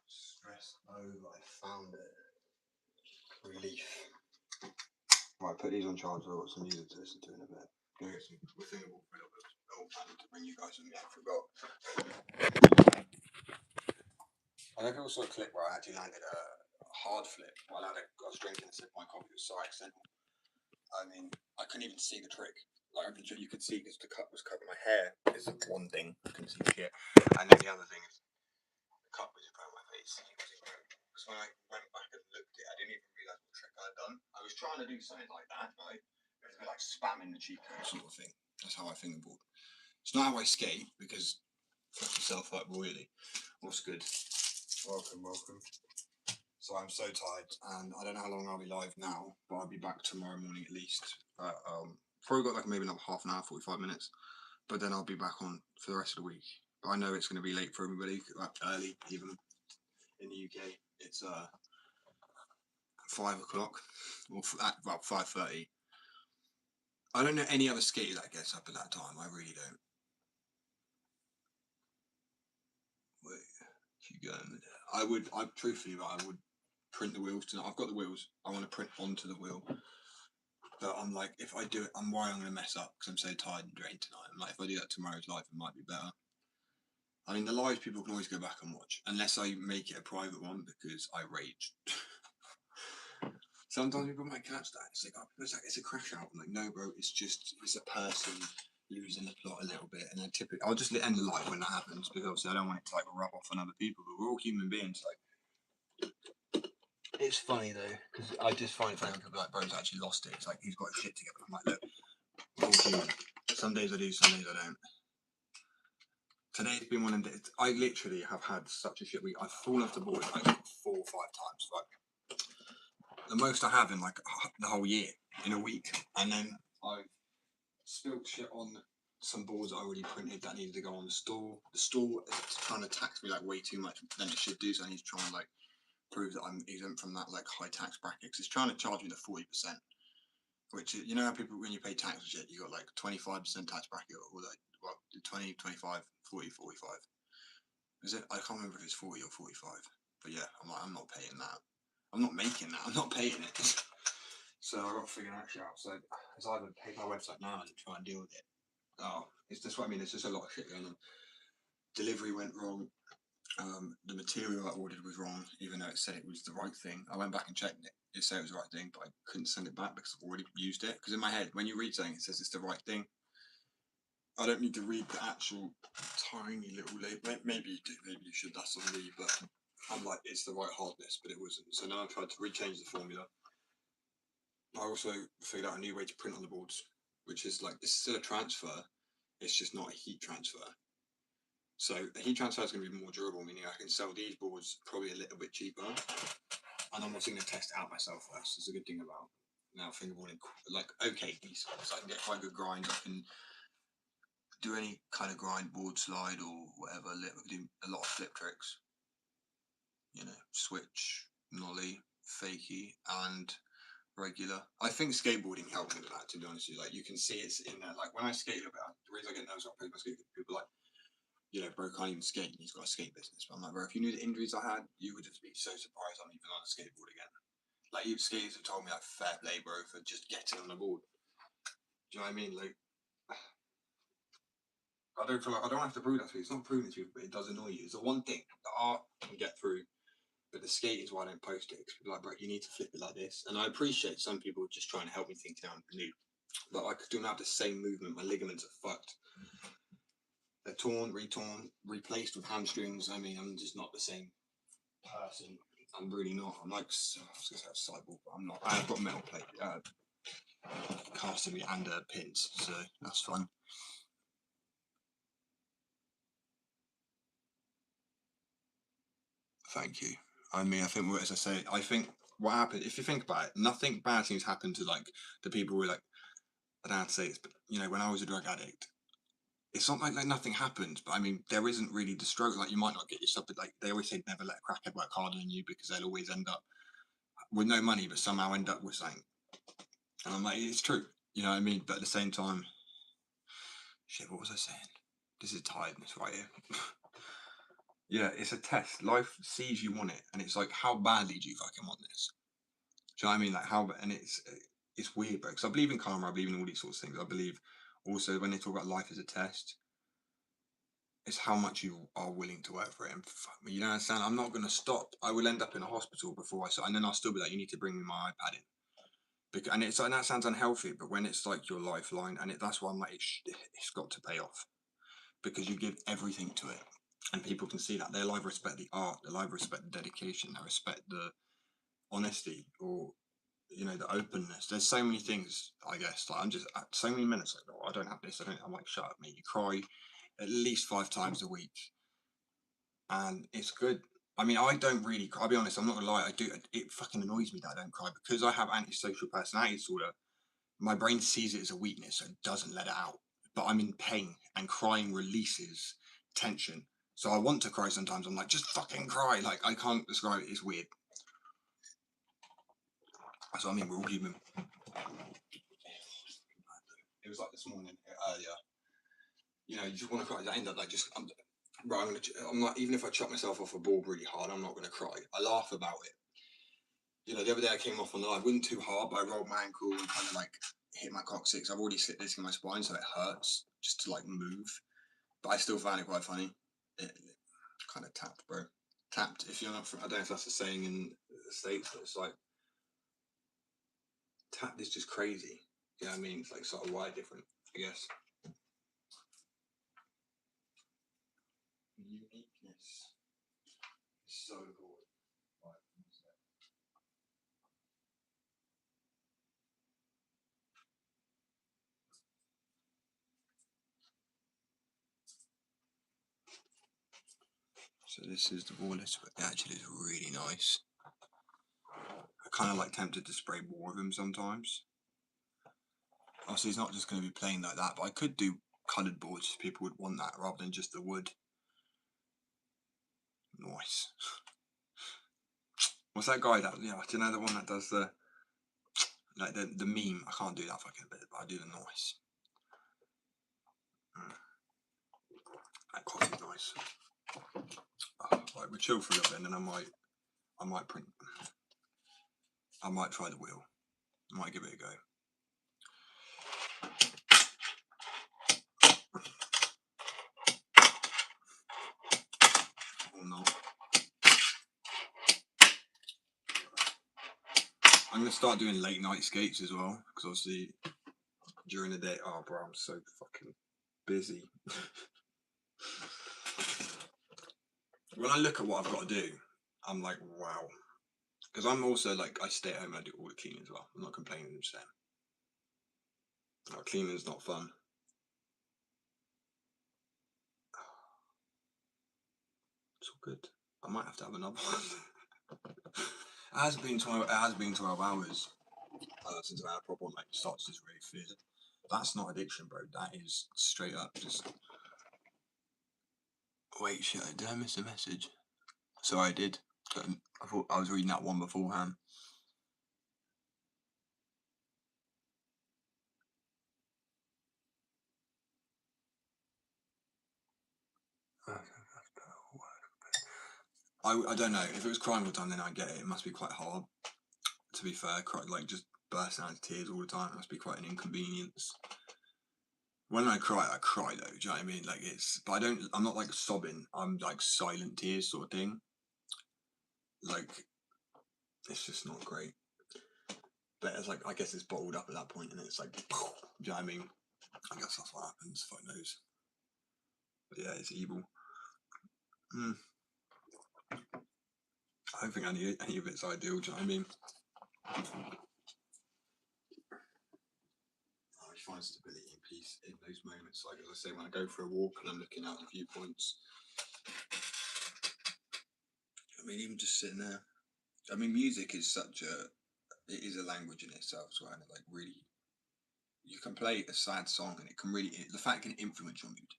Stress over. I found it. Relief. Right, put these on charge. I've got some music to listen to in a bit. Go get some. We're thinking for a little bit. I need to bring you guys with me. I forgot. I think I also a clip where I actually landed a hard flip while I was drinking a sip of my coffee. It was so accidental. I mean, I couldn't even see the trick. Like, you could see because the cup was covering my hair. Is one thing. I couldn't see shit. And then the other thing is the cup was in front of my face. Because when I went back and looked at it, I didn't even realise what trick I'd done. I was trying to do something like that, right? It was a bit like spamming the cheek sort of thing. That's how I fingerboard. It's not how I skate because fuck yourself up royally. What's good? Welcome. So I'm so tired, and I don't know how long I'll be live now, but I'll be back tomorrow morning at least. Probably got like maybe another half an hour, 45 minutes, but then I'll be back on for the rest of the week. But I know it's going to be late for everybody, like early even in the UK. It's 5 o'clock or at about 5:30. I don't know any other skater that gets up at that time. I really don't. Wait, keep going with it. I truthfully, I would print the wheels tonight. I've got the wheels. I want to print onto the wheel. But I'm like, if I do it, I'm worried I'm going to mess up because I'm so tired and drained tonight. I'm like, if I do that tomorrow's live, it might be better. I mean, the live people can always go back and watch, unless I make it a private one because I rage. Sometimes people might catch that. It's like, oh, it's a crash out. I'm like, no, bro, it's a person losing the plot a little bit. And then typically, I'll just end the live when that happens because obviously I don't want it to like rub off on other people, but we're all human beings. Like, it's funny though, because I just find it funny when people are like, bro's actually lost it. It's like, he's got his shit together. I'm like, look, human. Some days I do, some days I don't. Today's been one of the days. I literally have had such a shit week. I've fallen off the board like 4 or 5 times. Like the most I have in like the whole year in a week. And then I've spilled shit on some boards I already printed that needed to go on the store. The store is trying to tax me like way too much than it should do, so I need to try and like prove that I'm exempt from that like high tax bracket. Cause it's trying to charge me the 40%, which you know how people when you pay tax and shit, you got like 25% tax bracket or like well 20, 25, 40, 45. Is it? I can't remember if it's 40 or 45. But yeah, I'm not paying that. I'm not making that. I'm not paying it. So I got to figure that shit out. So it's either pay my website now and try and deal with it. Oh, it's just what I mean. It's just a lot of shit going on. Delivery went wrong. The material I ordered was wrong, even though it said it was the right thing. I went back and checked it. It said it was the right thing, but I couldn't send it back because I've already used it. Because in my head, when you read something, it says it's the right thing. I don't need to read the actual tiny little label. Maybe you do. Maybe you should. That's on me. But I'm like, it's the right hardness, but it wasn't. So now I've tried to rechange the formula. I also figured out a new way to print on the boards, which is like it's still a transfer. It's just not a heat transfer. So the heat transfer is going to be more durable, meaning I can sell these boards probably a little bit cheaper. And I'm also going to test it out myself first. It's a good thing about now fingerboarding. Like okay, so I can get quite good grind. I can do any kind of grind, board slide or whatever. I can do a lot of flip tricks. You know, switch, nollie, fakie, and regular. I think skateboarding helped me with that, to be honest with you. Like you can see it's in there. Like when I skate a bit, the reason I get nervous about my skate, people like, you know, bro can't even skate and he's got a skate business. But I'm like, bro, if you knew the injuries I had, you would just be so surprised I'm even on a skateboard again. Like you skaters have told me like fair play, bro, for just getting on the board. Do you know what I mean? Like I don't feel like I don't have to prove that to you. It's not proving to you, but it does annoy you. It's the one thing the art can get through. But the skate is why I don't post it. Because people are like, bro, you need to flip it like this. And I appreciate some people just trying to help me think down new. But I do not have the same movement. My ligaments are fucked. They're torn, retorn, replaced with hamstrings. I mean, I'm just not the same person. I'm really not. I'm like, I was going to say cyborg, but I'm not. I've got metal plate, casting me and pins, so that's fun. Thank you. I mean, I think, as I say, I think what happened, if you think about it, nothing bad things happen to like the people who are like, I don't have to say this, but you know, when I was a drug addict, it's not like nothing happens, but I mean, there isn't really the struggle. Like you might not get yourself, but like they always say, never let a crackhead work harder than you because they'll always end up with no money, but somehow end up with something. And I'm like, it's true, you know what I mean? But at the same time, shit, what was I saying? This is tiredness right here. Yeah, it's a test. Life sees you want it, and it's like, how badly do you fucking want this? Do you know what I mean? Like how, and it's weird, bro. Because I believe in karma. I believe in all these sorts of things. I believe also when they talk about life as a test, it's how much you are willing to work for it. And fuck me, you don't understand. I'm not gonna stop. I will end up in a hospital before I start, and then I'll still be like, you need to bring me my iPad in. Because, and it's like that sounds unhealthy, but when it's like your lifeline, and that's why I'm like, it's got to pay off because you give everything to it, and people can see that. They'll either respect the art, they'll either respect the dedication, they respect the honesty, or you know, the openness. There's so many things, I guess. Like I'm just at so many minutes like, oh, I don't have this. I don't. I'm like, shut up, mate. You cry at least 5 times a week, and it's good. I mean, I don't really. I'll be honest. I'm not gonna lie. I do. It fucking annoys me that I don't cry because I have antisocial personality disorder. My brain sees it as a weakness and doesn't let it out. But I'm in pain, and crying releases tension. So I want to cry sometimes. I'm like, just fucking cry. Like I can't describe it. It's weird. That's what I mean. We're all human. It was like this morning earlier. You know, you just want to cry. I end up like just, I'm not, even if I chuck myself off a ball really hard, I'm not going to cry. I laugh about it. You know, the other day I came off on the line, wasn't too hard, but I rolled my ankle and kind of like hit my coccyx. I've already slipped this in my spine, so it hurts just to like move. But I still found it quite funny. It kind of tapped, bro. Tapped. If you're not from, I don't know if that's a saying in the States, but it's like, tapped is just crazy. You know what I mean? It's like sort of why different, I guess. Uniqueness is so cool. So this is the Wallace, but it actually is really nice. I kind of like tempted to spray more of them sometimes. Obviously, it's not just going to be plain like that, but I could do coloured boards if people would want that rather than just the wood. Nice. What's that guy that, yeah, do you know the one that does the, like the meme? I can't do that fucking bit, but I do the noise. That coffee's nice. Right, we'll chill for a little bit and then I might print. I might try the wheel. I might give it a go. Or not. I'm going to start doing late night skates as well, because obviously during the day, oh bro, I'm so fucking busy. When I look at what I've got to do, I'm like, wow. Because I'm also like, I stay at home and I do all the cleaning as well. I'm not complaining, I'm just saying. Cleaning's not fun. It's all good. I might have to have another one. It has been 12 hours since I had a proper one. Like, it starts just really feel. That's not addiction, bro. That is straight up just. Wait, shit! Did I miss a message? Sorry, I did. I thought I was reading that one beforehand. I don't know. If it was crying all the time, then I get it. It must be quite hard. To be fair, like just bursting out into tears all the time. It must be quite an inconvenience. When I cry though. Do you know what I mean? Like but I'm not like sobbing. I'm like silent tears sort of thing. Like, it's just not great. But it's like, I guess it's bottled up at that point, and it's like, do you know what I mean? I guess that's what happens. Fuck knows. But yeah, it's evil. I don't think any of it's ideal. Do you know what I mean? I find stability and peace in those moments. Like, as I say, when I go for a walk and I'm looking out the viewpoints. I mean, even just sitting there. I mean, music is it is a language in itself, so and it like really, you can play a sad song and it can really, the fact it can influence your mood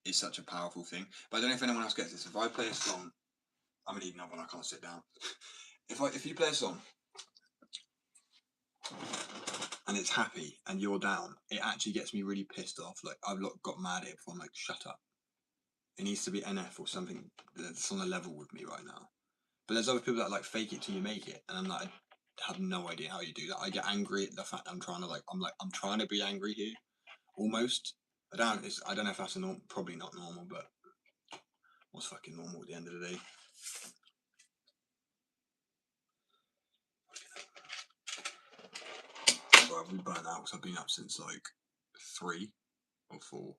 is such a powerful thing. But I don't know if anyone else gets this. If I play a song, I'm gonna need another one. I can't sit down. If you play a song and it's happy and you're down, it actually gets me really pissed off. Like, I've got mad at it before. I'm like, shut up. It needs to be NF or something that's on a level with me right now. But there's other people that like fake it till you make it, and I'm like, I have no idea how you do that. I get angry at the fact that I'm trying to be angry here, almost. I don't know if that's probably not normal, but what's fucking normal at the end of the day? Well, I've been burnt out because I've been up since like 3 or 4.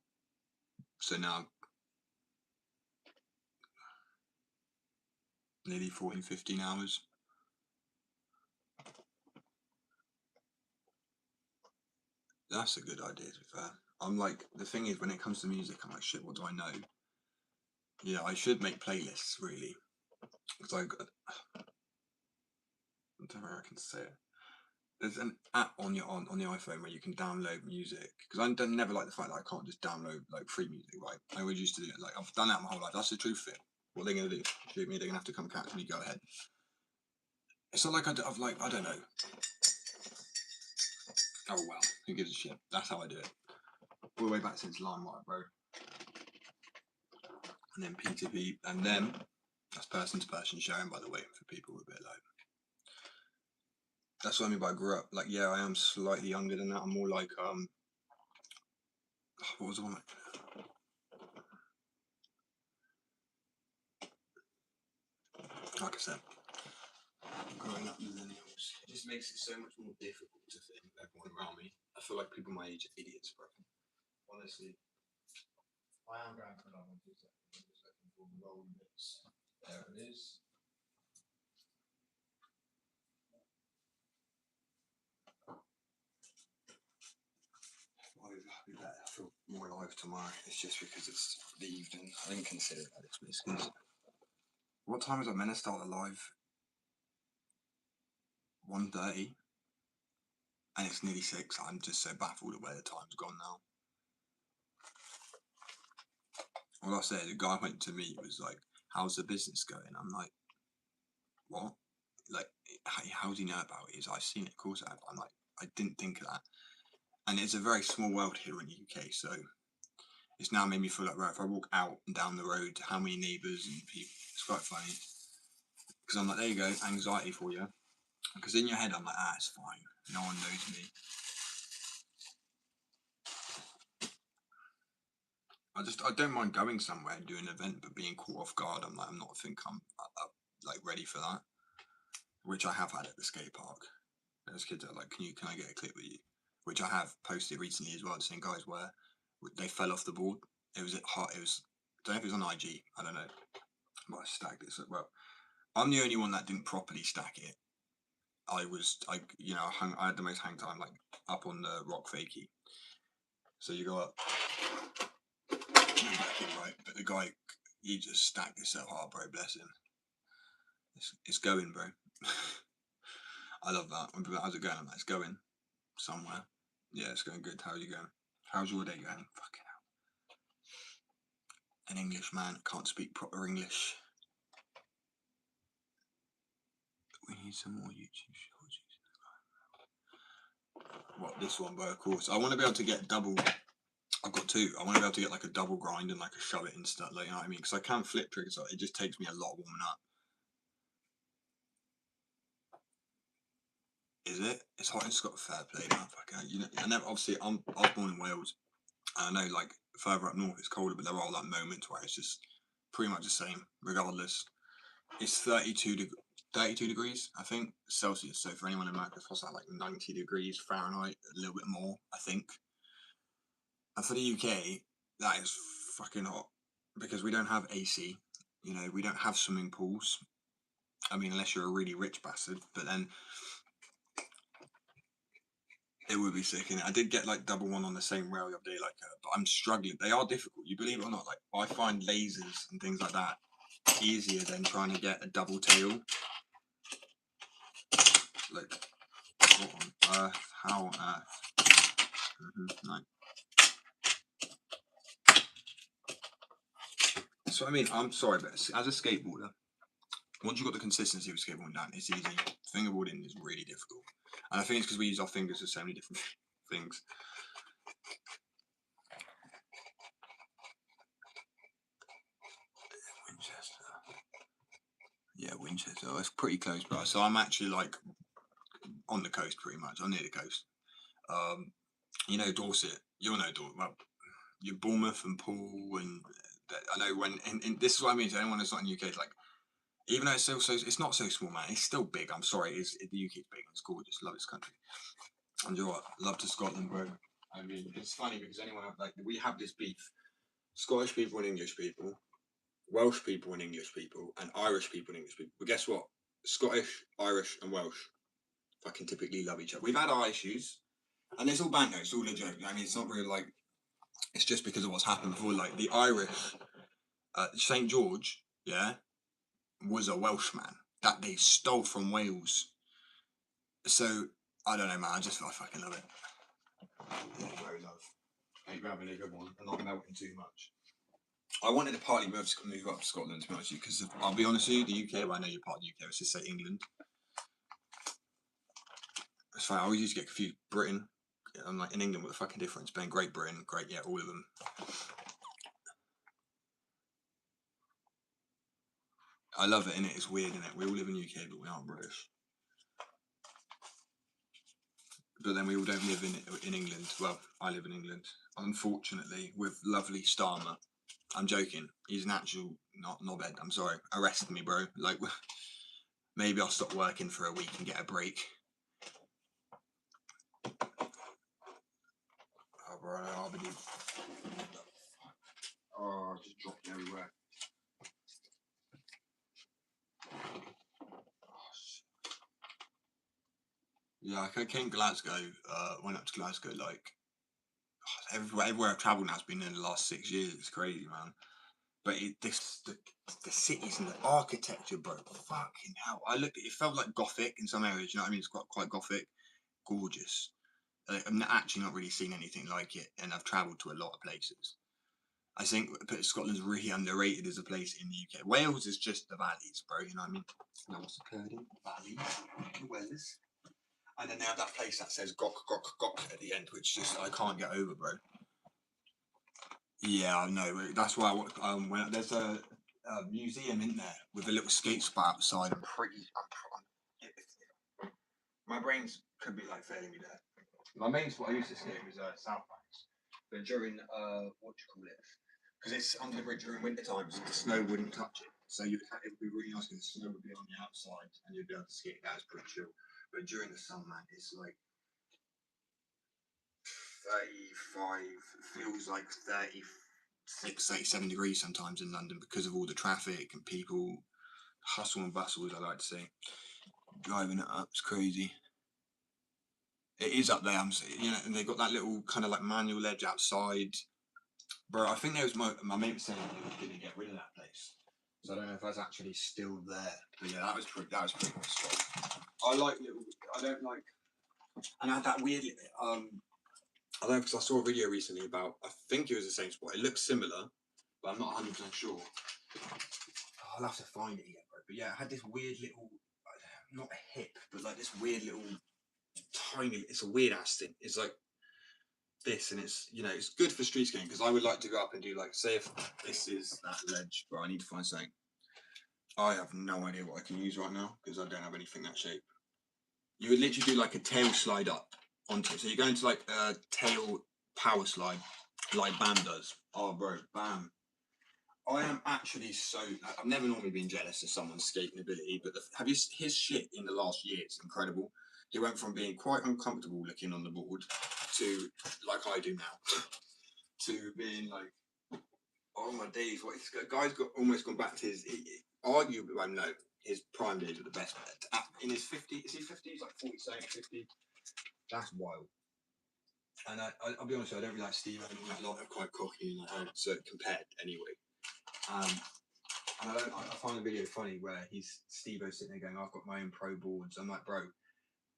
So now nearly 14, 15 hours. That's a good idea, to be fair. I'm like, the thing is, when it comes to music, I'm like, shit, what do I know? Yeah, I should make playlists, really. Because I don't know how I can say it. There's an app on the iPhone where you can download music. Because I never like the fact that I can't just download like free music, right? I always used to do it. Like, I've done that my whole life. That's the truth of it. What are they gonna do? Shoot me? They're gonna have to come catch me. Go ahead. It's not like I've like, I don't know. Oh well, who gives a shit? That's how I do it. All the way back since LimeWire, bro. And then P2P, and then that's person to person sharing, by the way, for people who are a bit like. That's what I mean by I grew up. Like, yeah, I am slightly younger than that. I'm more like what was the one? Like I said, growing up millennials, it just makes it so much more difficult to fit in with everyone around me. I feel like people my age are idiots, bro. Honestly. I am going for another one. 2 seconds. I'm just looking for the rolling bits. There it is. I feel more alive tomorrow. It's just because it's the evening. I didn't consider it at its biscuits. What time was I meant to start the live? 1:30, and it's nearly 6. I'm just so baffled at where the time's gone now. All I said, the guy I went to meet was like, "How's the business going?" I'm like, "What? Like, how do you know about it?" He's, "I've seen it, of course I have." I'm like, I didn't think of that. And it's a very small world here in the UK, so it's now made me feel like, right, if I walk out and down the road, how many neighbours and people, it's quite funny. Because I'm like, there you go, anxiety for you. Because in your head, I'm like, it's fine. No one knows me. I don't mind going somewhere and doing an event, but being caught off guard, I'm not think I'm like ready for that. Which I have had at the skate park. Those kids are like, can I get a clip with you? Which I have posted recently as well, saying guys where they fell off the board. It was hot. I don't know if it was on IG. I don't know. But I stacked it. So, well, I'm the only one that didn't properly stack it. I had the most hang time like up on the rock fakie. So you go up, back in right, but the guy, he just stacked it so hard, bro. Bless him. It's going, bro. I love that. When people are like, how's it going? I'm like, it's going somewhere. Yeah, it's going good. How are you going? How's your day going? Fucking hell. An English man can't speak proper English. We need some more YouTube shorts. What, this one, bro? Of course. I want to be able to get double. I've got two. I want to be able to get like a double grind and like a shove it and stuff. Like, you know what I mean? Because I can't flip triggers. So it just takes me a lot warming up. Is it? It's hot in Scotland. Fair play now. You know, I was born in Wales. And I know like further up north it's colder, but there are like moments where it's just pretty much the same, regardless. It's 32 degrees, I think, Celsius. So for anyone in America, it's like 90 degrees Fahrenheit, a little bit more, I think. And for the UK, that is fucking hot because we don't have AC. You know, we don't have swimming pools. I mean, unless you're a really rich bastard, but then it would be sick. And I did get like double one on the same rail the other day, but I'm struggling. They are difficult. You believe it or not? Like I find lasers and things like that easier than trying to get a double tail. Like, what on earth? How on earth? No. So I mean, I'm sorry, but as a skateboarder, once you've got the consistency of skateboarding down, it's easy. Fingerboarding is really difficult, and I think it's because we use our fingers for so many different things. Winchester. Yeah, Winchester. Oh, it's pretty close, bro. So I'm actually like on the coast, pretty much. I'm near the coast. You know Dorset. You'll know Dorset. Well, you're Bournemouth and Poole, and I know when. And this is what I mean to anyone that's not in the UK. It's like, even though it's not so small, man. It's still big. I'm sorry. The UK is big. It's gorgeous. Love this country. And you know what? Love to Scotland, bro. I mean, it's funny because we have this beef. Scottish people and English people, Welsh people and English people, and Irish people and English people. But guess what? Scottish, Irish, and Welsh fucking typically love each other. We've had our issues, and it's all banter. It's all a joke. I mean, it's not really like. It's just because of what's happened before. Like the Irish, St George, yeah, was a Welshman that they stole from Wales. So I don't know, man. I fucking love it. Yeah, very love. Ain't having a good one. I'm not melting too much. I wanted to partly move up to Scotland, to be honest with you, because I'll be honest with you, the UK, well, I know you're part of the UK, let's just say England. It's fine, I always used to get confused. Britain, I'm like, in England, what the fucking difference? Being Great Britain, great, yeah, all of them. I love it, innit? It's weird, innit? We all live in the UK, but we aren't British. But then we all don't live in England. Well, I live in England, unfortunately, with lovely Starmer. I'm joking. He's an actual knobhead. I'm sorry. Arrest me, bro. Like, maybe I'll stop working for a week and get a break. Oh, bro, I'll be. Oh, I just dropped it everywhere. Yeah, I came to Glasgow, went up to Glasgow, like, everywhere I've travelled now has been in the last 6 years. It's crazy, man. But the cities and the architecture, bro, fucking hell. I looked at it, felt like Gothic in some areas, you know what I mean? It's quite Gothic, gorgeous. I'm actually not really seen anything like it, and I've travelled to a lot of places. I think Scotland's really underrated as a place in the UK. Wales is just the valleys, bro, you know what I mean? No, what's the Purdy? Valleys, Wales. And then they have that place that says Gok at the end, which just I can't get over, bro. Yeah, I know. That's why when there's a museum in there with a little skate spot outside. My brains could be like failing me there. My main spot I used to skate was South Banks, but during what do you call it? Because it's under the bridge during winter times, the snow wouldn't touch it. So it would be really nice because the snow would be on the outside and you'd be able to skate. That was pretty chill. But during the summer, it's like 35, feels like 36, 37 degrees sometimes in London because of all the traffic and people, hustle and bustle, as I like to say. Driving it up, it's crazy. It is up there, you know, and they've got that little kind of like manual ledge outside. Bro, I think there was my mate was saying they were going to get rid of that place. So I don't know if that's actually still there. But yeah, that was pretty nice spot. I don't like, and I had that weird, I don't know, because I saw a video recently about, I think it was the same spot. It looks similar, but I'm not 100% sure. I'll have to find it again, bro. But yeah, it had this weird little, not a hip, but like this weird little tiny, it's a weird ass thing. It's like this, and it's, you know, it's good for street skating because I would like to go up and do like, say if this is that ledge, but I need to find something. I have no idea what I can use right now because I don't have anything that shape. You would literally do like a tail slide up onto it. So you're going to like a tail power slide like Bam does. Oh, bro, Bam. I am actually so. I've never normally been jealous of someone's skating ability, but his shit in the last year is incredible. He went from being quite uncomfortable looking on the board to, like I do now, to being like, oh my days, what this guy's got almost gone back to his, arguably, well, no, his prime days were the best. In his 50s, is he 50? He's like 47, 50. That's wild. And I'll be honest, I don't really like Steve. I think a lot of quite cocky, so compared anyway. And I find the video funny where Steve-O sitting there going, I've got my own pro boards. I'm like, bro,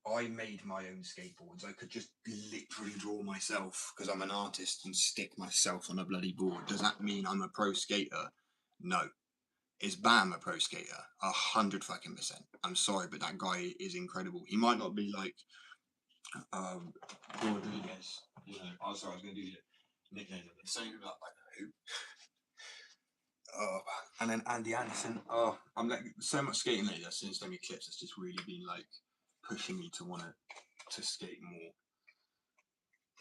I made my own skateboards. I could just literally draw myself because I'm an artist and stick myself on a bloody board. Does that mean I'm a pro skater? No. Is Bam a pro skater? 100% fucking %. I'm sorry, but that guy is incredible. He might not be like Rodriguez, you know. Oh, sorry, I was going to do the nickname of it. Something about like who? And then Andy Anderson. Oh, I'm like so much skating lately. Since them clips, it's just really been like pushing me to want to skate more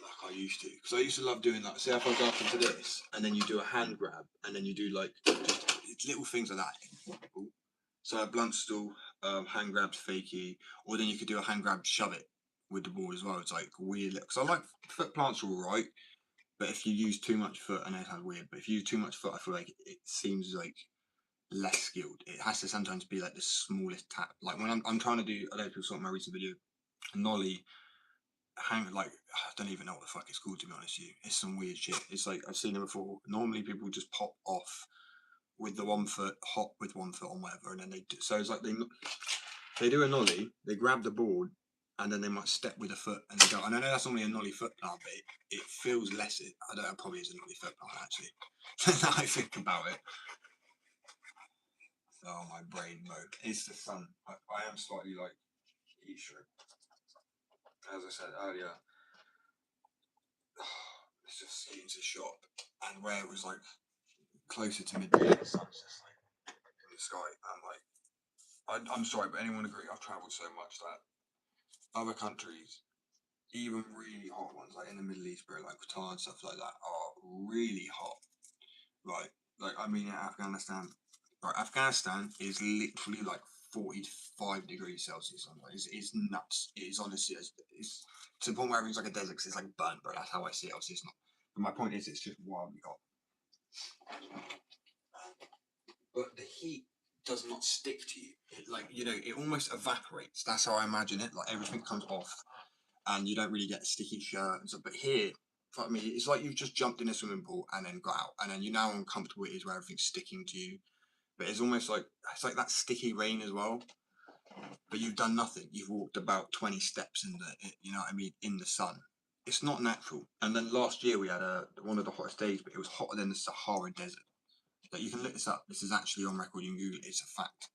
like I used to. Because I used to love doing like, say if I go up into this and then you do a hand grab and then you do like just little things like that. So a blunt stool, hand grab fakie, or then you could do a hand grab shove it with the ball as well. It's like weird. Because I like foot plants are alright. But if you use too much foot, I know it sounds weird, but if you use too much foot, I feel like it seems like less skilled. It has to sometimes be like the smallest tap. Like when I'm trying to do, I don't know if you saw my recent video, nollie, like, I don't even know what the fuck it's called, to be honest with you. It's some weird shit. It's like, I've seen it before. Normally people just pop off with the 1 foot, hop with 1 foot on whatever, and then they do, so it's like they do a nollie, they grab the board, and then they might step with a foot and they go. And I know that's normally a nollie foot plant, but it feels less. I don't know, probably is a nollie foot plant actually. Now I think about it. Oh, my brain mode. It's the sun. I am slightly like heat stroke. As I said earlier, it's just getting to the shop, and where it was like closer to midday, the sun's just like in the sky. I'm sorry, but anyone agree? I've travelled so much that other countries, even really hot ones, like in the Middle East, bro, like Qatar and stuff like that, are really hot. Like I mean, Afghanistan. Right, Afghanistan is literally like 45 degrees Celsius. It's nuts. It is honestly, it's to the point where everything's like a desert. Cause it's like burnt, bro. That's how I see it. Obviously, it's not. But my point is, it's just wildly hot. But the heat does not stick to you. It almost evaporates. That's how I imagine it. Like everything comes off, and you don't really get a sticky shirt and stuff. But here, fuck me, it's like you've just jumped in a swimming pool and then got out, and then you're now uncomfortable it is where everything's sticking to you. But it's almost like it's like that sticky rain as well. But you've done nothing. You've walked about 20 steps in the, you know what I mean, in the sun. It's not natural. And then last year we had one of the hottest days, but it was hotter than the Sahara Desert. Like you can look this up. This is actually on record. You can Google it. It's a fact.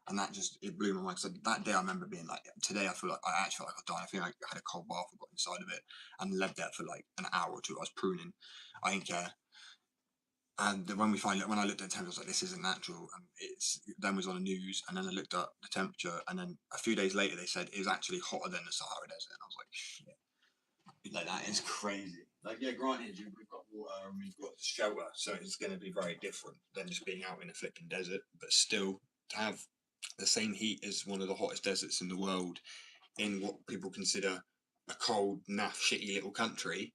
And that just it blew my mind. So that day I remember being like, today I feel like I actually felt like I died. I feel like I had a cold bath and got inside of it and lived there for like an hour or two. I was pruning. I didn't care. And when when I looked at the temperature, I was like, this isn't natural. And it's then was on the news, and then I looked up the temperature, and then a few days later they said it was actually hotter than the Sahara Desert. And I was like, shit, like that is crazy. Like, yeah, granted, we've got water and we've got shelter, so it's going to be very different than just being out in a flipping desert. But still, to have the same heat as one of the hottest deserts in the world in what people consider a cold, naff, shitty little country,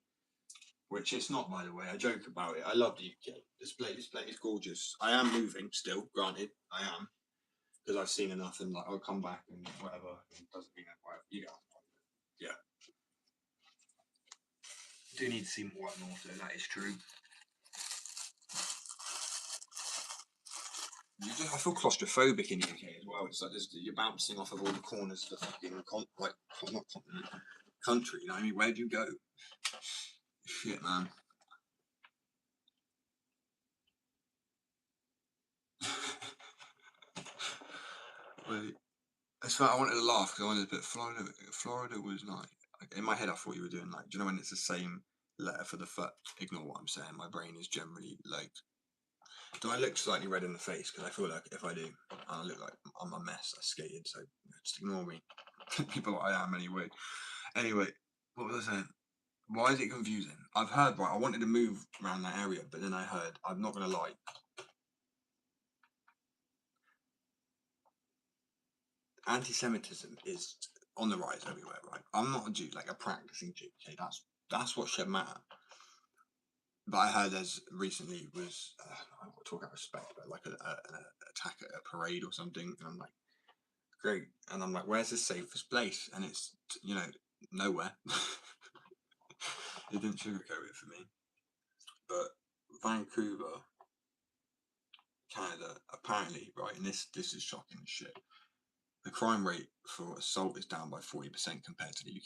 which it's not, by the way. I joke about it. I love the UK. This place is gorgeous. I am moving still, granted, I am, because I've seen enough, and like I'll come back and whatever. It doesn't mean that whatever. You know, yeah. Do need to see more up north, though. That is true. I feel claustrophobic in the UK as well. It's like you're bouncing off of all the corners of the fucking not continent, country. You know what I mean? Where do you go? Shit, man. Wait. That's why I wanted to laugh because I wanted to put Florida. Florida was like in my head. I thought you were doing like, do you know when it's the same letter for the foot? Ignore what I'm saying. My brain is generally like. Do I look slightly red in the face? Because I feel like if I do, I look like I'm a mess. I skated, so just ignore me. People I am anyway. Anyway, what was I saying? Why is it confusing? I've heard right. I wanted to move around that area, but then I heard. I'm not gonna lie. Anti-Semitism is on the rise everywhere, right? I'm not a Jew, like a practicing Jew. Okay, that's what should matter. But I heard there's recently was I will talk out respect, but like an attack at a parade or something, and I'm like, great, and I'm like, where's the safest place? And it's nowhere. It didn't sugarcoat it for me. But Vancouver, Canada, apparently, right, and this is shocking as shit. The crime rate for assault is down by 40% compared to the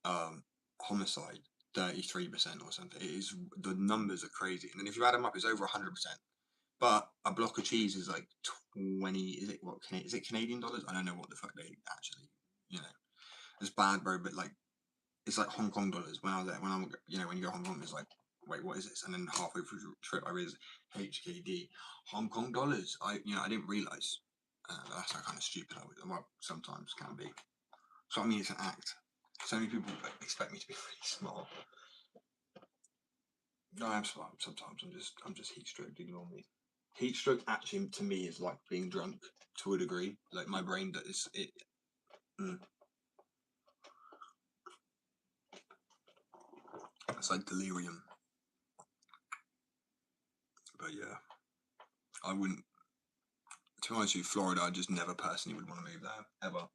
UK. Homicide 33% or something. It is the numbers are crazy, and then if you add them up, it's over 100%. But a block of cheese is like 20. Is it what? Is it Canadian dollars? I don't know what the fuck they actually. You know, it's bad, bro. But like, it's like Hong Kong dollars. When I was there, when you go to Hong Kong, it's like, wait, what is this? And then halfway through the trip, I realized HKD, Hong Kong dollars. I didn't realize. That's how kind of stupid I was. Well, sometimes can be. So I mean, it's an act. So many people expect me to be really smart. No, I'm smart. Sometimes I'm just heat stroked. Ignore me. Heat stroke actually to me is like being drunk to a degree. Like my brain does it. It's like delirium. But yeah, I wouldn't. To be honest with you, Florida, I just never personally would want to move there ever.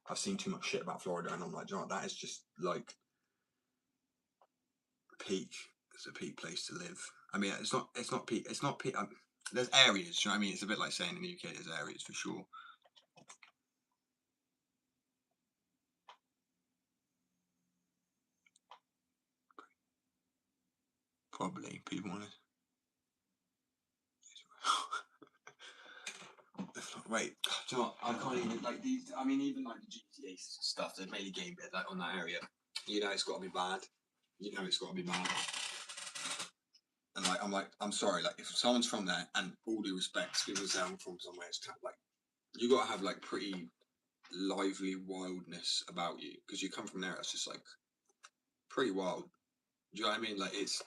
I've seen too much shit about Florida, and I'm like, you know what, that is just like peak. It's a peak place to live. I mean, it's not peak. It's not peak. There's areas. You know what I mean? It's a bit like saying in the UK, there's areas for sure. Probably people want to. Wait, do you know what? I can't even like these. I mean, even like the GTA stuff, the mainly game bit like on that area. You know, it's got to be bad. You know, it's got to be bad. And like, I'm sorry. Like, if someone's from there, and all due respect, people say I'm from somewhere, it's kind of like you got to have like pretty lively wildness about you because you come from there. It's just like pretty wild. Do you know what I mean? Like it's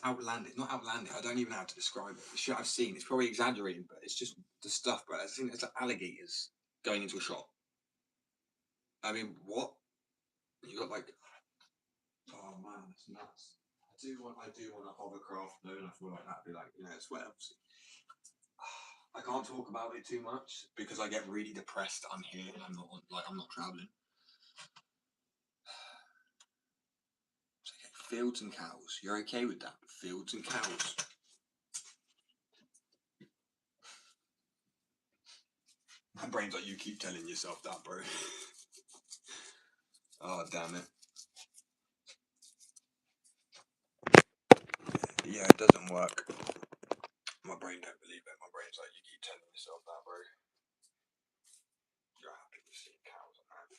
outlandish. Not outlandish. I don't even know how to describe it. The shit I've seen, it's probably exaggerated, but it's just the stuff, bro. I've seen it's like alligators going into a shop. I mean, what? You got like, oh man, that's nuts. I do want a hovercraft though, and I feel like that'd be like, it's where obviously I can't talk about it too much because I get really depressed. I'm here and I'm not traveling. Fields and cows. You're okay with that? Fields and cows. My brain's like, you keep telling yourself that, bro. Oh, damn it. Yeah, it doesn't work. My brain don't believe it. My brain's like, you keep telling yourself that, bro. You're happy to see cows on that.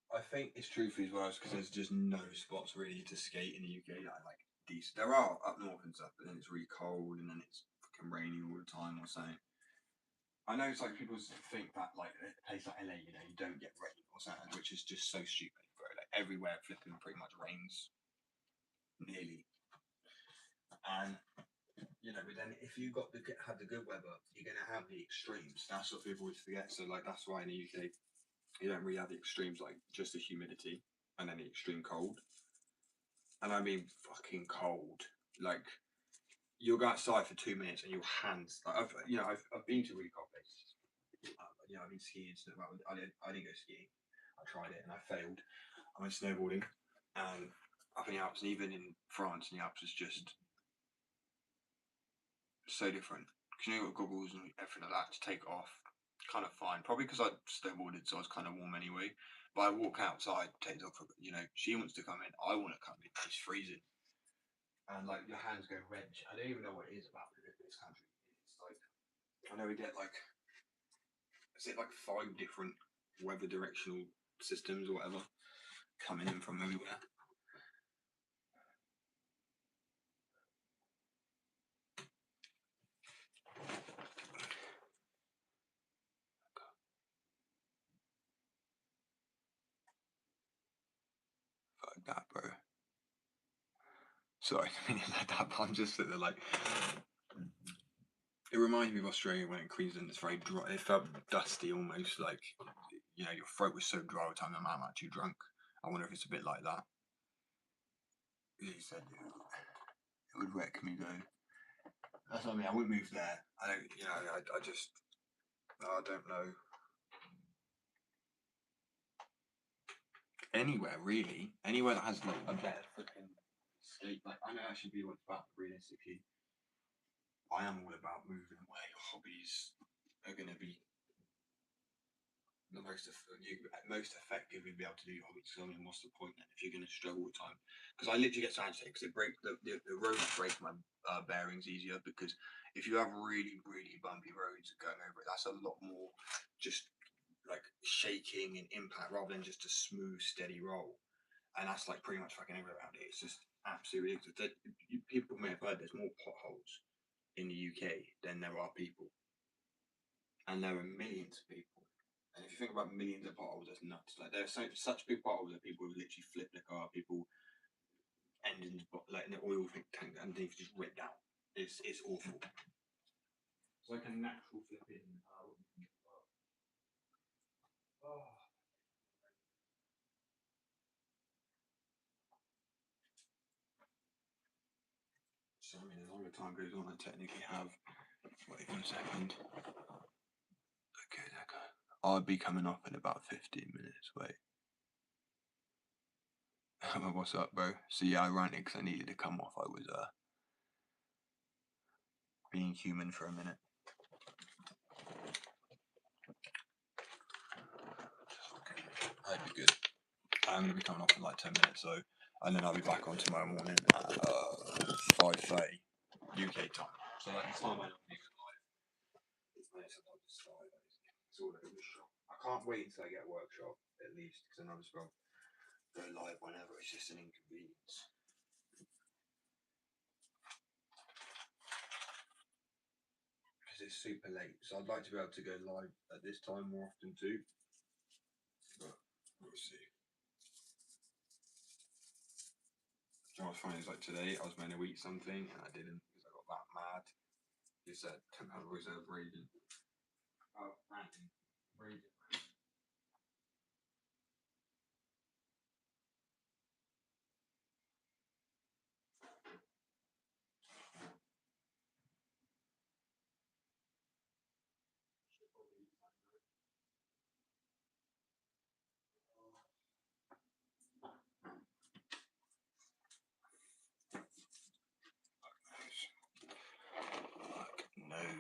I think it's truthfully as well, because there's just no spots really to skate in the UK that are like decent. There are up north and stuff, but then it's really cold and then it's fucking raining all the time or something. I know it's like people think that like a place like LA, you know, you don't get rain or something, which is just so stupid, bro. Like everywhere flipping pretty much rains, nearly. And you know, but then if you have the good weather, you're gonna have the extremes. That's what people always forget. So like that's why in the UK you don't really have the extremes, like just the humidity and then the extreme cold. And I mean fucking cold. Like you'll go outside for 2 minutes and your hands like I've been to really cold places. I've been skiing. Well, I didn't go skiing. I tried it and I failed. I went snowboarding and up in the Alps, and even in France, in the Alps is just so different. Because you know, you've got goggles and everything like that to take off. Kind of fine. Probably because I snowboarded, so I was kind of warm anyway. But I walk outside, takes off. She wants to come in. I want to come in. It's freezing, and like your hands go red. I don't even know what it is about this country. It's like I know we get like, is it like 5 different weather directional systems or whatever coming in from everywhere. Fuck that, bro. Sorry, I mean like that, but I'm just sitting there like. It reminds me of Australia when in Queensland it's very dry. It felt dusty almost, like your throat was so dry all the time. I'm actually drunk. I wonder if it's a bit like that. He said it would wreck me though. That's what I mean. I wouldn't move there. I don't. I just. I don't know. Anywhere really. Anywhere that has like a better freaking state. Like I know I should be what's about realistically. I am all about moving away. Hobbies are going to be the most effective you'll be able to do your hobbies. So I mean, what's the point then if you're going to struggle all the time? Because I literally get so agitated because the roads break my bearings easier. Because if you have really bumpy roads going over it, that's a lot more just like shaking and impact rather than just a smooth steady roll. And that's like pretty much fucking everywhere around it. It's just absolutely ridiculous. People may have heard there's more potholes in the UK than there are people, and there are millions of people. And if you think about millions of potholes, that's nuts. Like there are such big potholes that people would literally flip their car. People engines like the oil tank underneath just ripped out. It's awful. It's like a natural flipping. Oh. So I mean, as long as time goes on, I technically have. Wait 1 second. Okay, there go. I'll be coming off in about 15 minutes. Wait. What's up, bro? So yeah, I ran it because I needed to come off. I was being human for a minute. That'd be good. I'm gonna be coming off in like 10 minutes, so and then I'll be back on tomorrow morning at 5:30 UK time. So like the time I normally go live, it's nice to start. It's all over the shop. I can't wait until I get a workshop at least, because then I'll just go live whenever. It's just an inconvenience. Because it's super late, so I'd like to be able to go live at this time more often too. But we'll see. You know what's funny is like today I was meant to eat something and I didn't because I got that mad. He said don't have a reserve raging. Oh, ranting. Raging.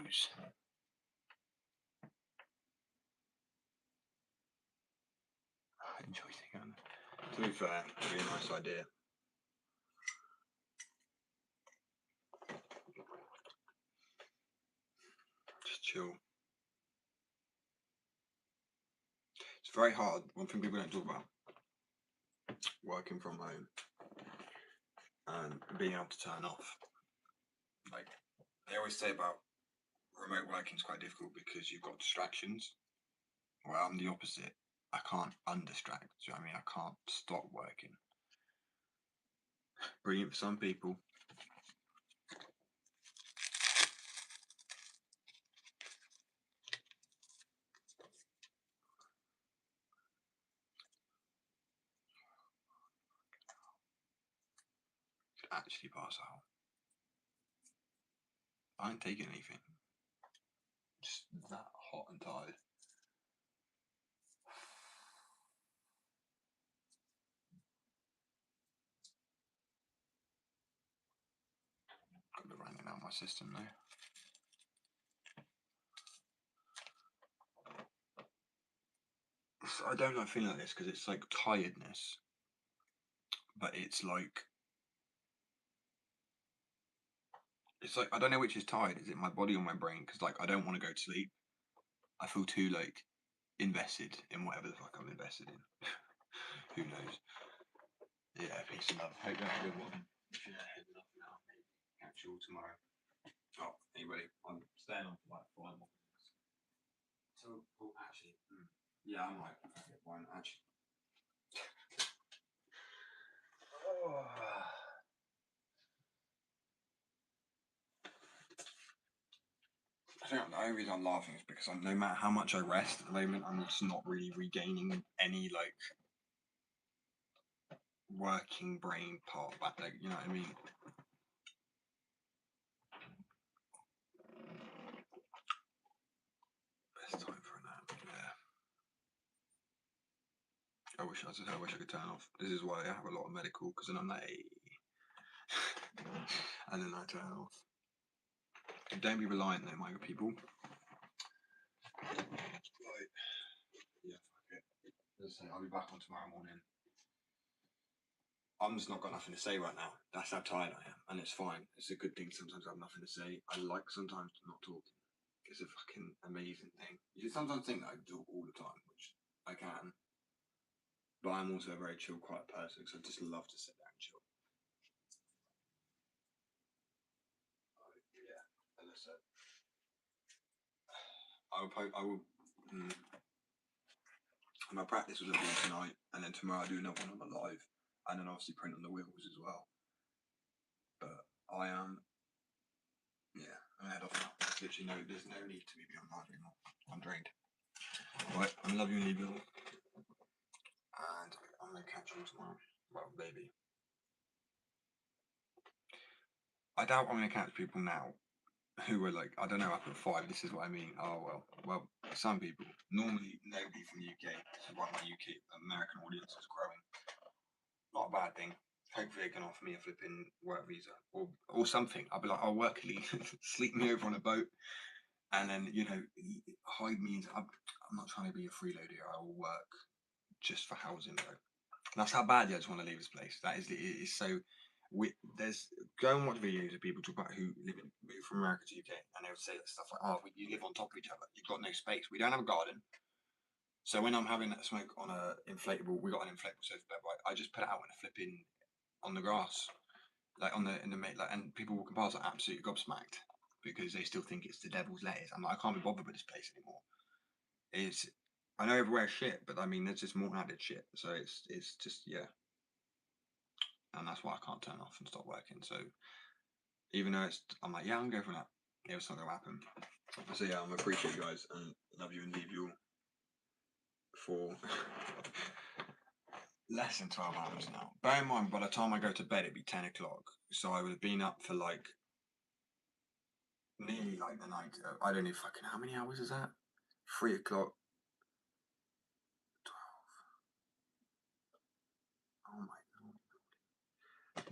views. I enjoy thinking on that. To be fair, it'd be a nice idea. Just chill. It's very hard. One thing people don't talk about: working from home and being able to turn off. Like they always say about remote working is quite difficult because you've got distractions. Well, I'm the opposite. I can't undistract. Do you know what I mean? I can't stop working. Brilliant for some people. Could actually pass out. I ain't taking anything. Just that hot and tired. Got the running out my system now. I don't like feeling like this because it's like tiredness, but it's like I don't know which is tired. Is it my body or my brain? Because like I don't want to go to sleep. I feel too like invested in whatever the fuck I'm invested in. Who knows? Yeah, peace and love. Hope you have a good one. Yeah, heading off now. Maybe catch you all tomorrow. Oh, anybody? I'm staying on for like 5 more minutes. So, oh, actually, yeah, I might. Okay, why not? Actually. Oh. I think the only reason I'm laughing is because no matter how much I rest at the moment, I'm just not really regaining any like working brain part back. Like, you know what I mean? Best time for a nap. Yeah. I wish I could turn off. This is why I have a lot of medical because then I'm like, hey. And then I turn off. Don't be reliant though, my people. Right. Yeah, fuck it. As I say, I'll be back on tomorrow morning. I'm just not got nothing to say right now. That's how tired I am, and it's fine. It's a good thing sometimes I have nothing to say. I like sometimes not talking. It's a fucking amazing thing. You sometimes think that I talk all the time, which I can, but I'm also a very chill, quiet person, so I just love to sit there and chill. Yeah, as I said, I will. My practice was a bit tonight, and then tomorrow I do another one on the live, and then obviously print on the wheels as well. But I am, yeah, I'm head off now. Literally, there's no need to be on live anymore. I'm drained. Right, I love you and leave you all, and I'm gonna catch you tomorrow. Well, maybe. I doubt I'm gonna catch people now who are like, I don't know, up at 5. This is what I mean. Oh well, some people. Normally, nobody from the UK. This is why my UK American audience is growing. Not a bad thing. Hopefully, they can offer me a flipping work visa or something. I'll be like, I'll work sleep me over on a boat, and then hide me. I'm not trying to be a freeloader here. I will work just for housing though. That's how badly I just want to leave this place. That is, it is so. There's go and watch videos of people talk about who move from America to UK, and they would say stuff like, "Oh, you live on top of each other. You've got no space. We don't have a garden." So when I'm having that smoke on a inflatable, we got an inflatable sofa bed, right? I just put it out in a flipping on the grass, like in the like, and people walking past are absolutely gobsmacked because they still think it's the devil's lettuce. I'm like, I can't be bothered with this place anymore. I know everywhere's shit, but I mean, there's just more added shit. So it's just and that's why I can't turn off and stop working. So even though I'm like, yeah, I'm going for that. It was not gonna happen. So yeah, I appreciate you guys and love you and leave you all for less than 12 hours now. Bear in mind, by the time I go to bed, it'd be 10 o'clock. So I would have been up for like nearly like the night. I don't know fucking how many hours is that? 3 o'clock. 12. Oh my god.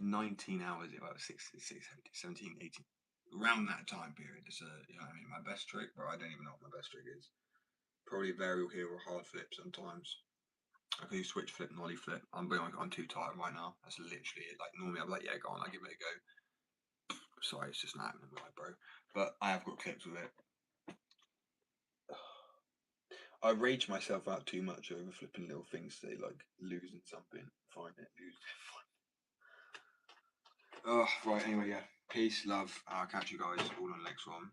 19 hours, about 17, 18. around that time period. It's you know what I mean, my best trick, but I don't even know what my best trick is. Probably a varial heel or hard flip sometimes. I can do switch flip, nollie flip. I'm too tired right now. That's literally it. Like normally I'm like, yeah, go on, I'll give it a go. Sorry, it's just not happening, right, bro. But I have got clips with it. I rage myself out too much over flipping little things, say like losing something, find it, lose. Oh, right. Anyway, yeah. Peace, love. I'll catch you guys all on the next one.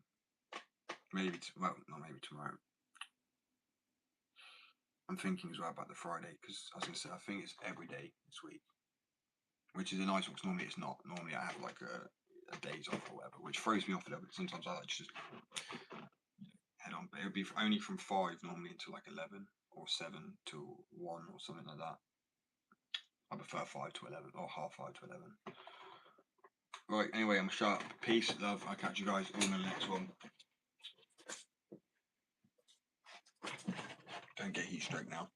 Maybe, well, not maybe tomorrow. I'm thinking as well about the Friday because, as I said, I think it's every day this week, which is a nice one. Because normally it's not. Normally I have like a days off or whatever, which throws me off a little bit. Sometimes I like to just head on, but it would be only from 5 normally until like 11 or 7 to 1 or something like that. I prefer 5 to 11 or half 5 to 11. Right, anyway, I'm shut up. Peace, love. I'll catch you guys all in the next one. Don't get heat stroke now.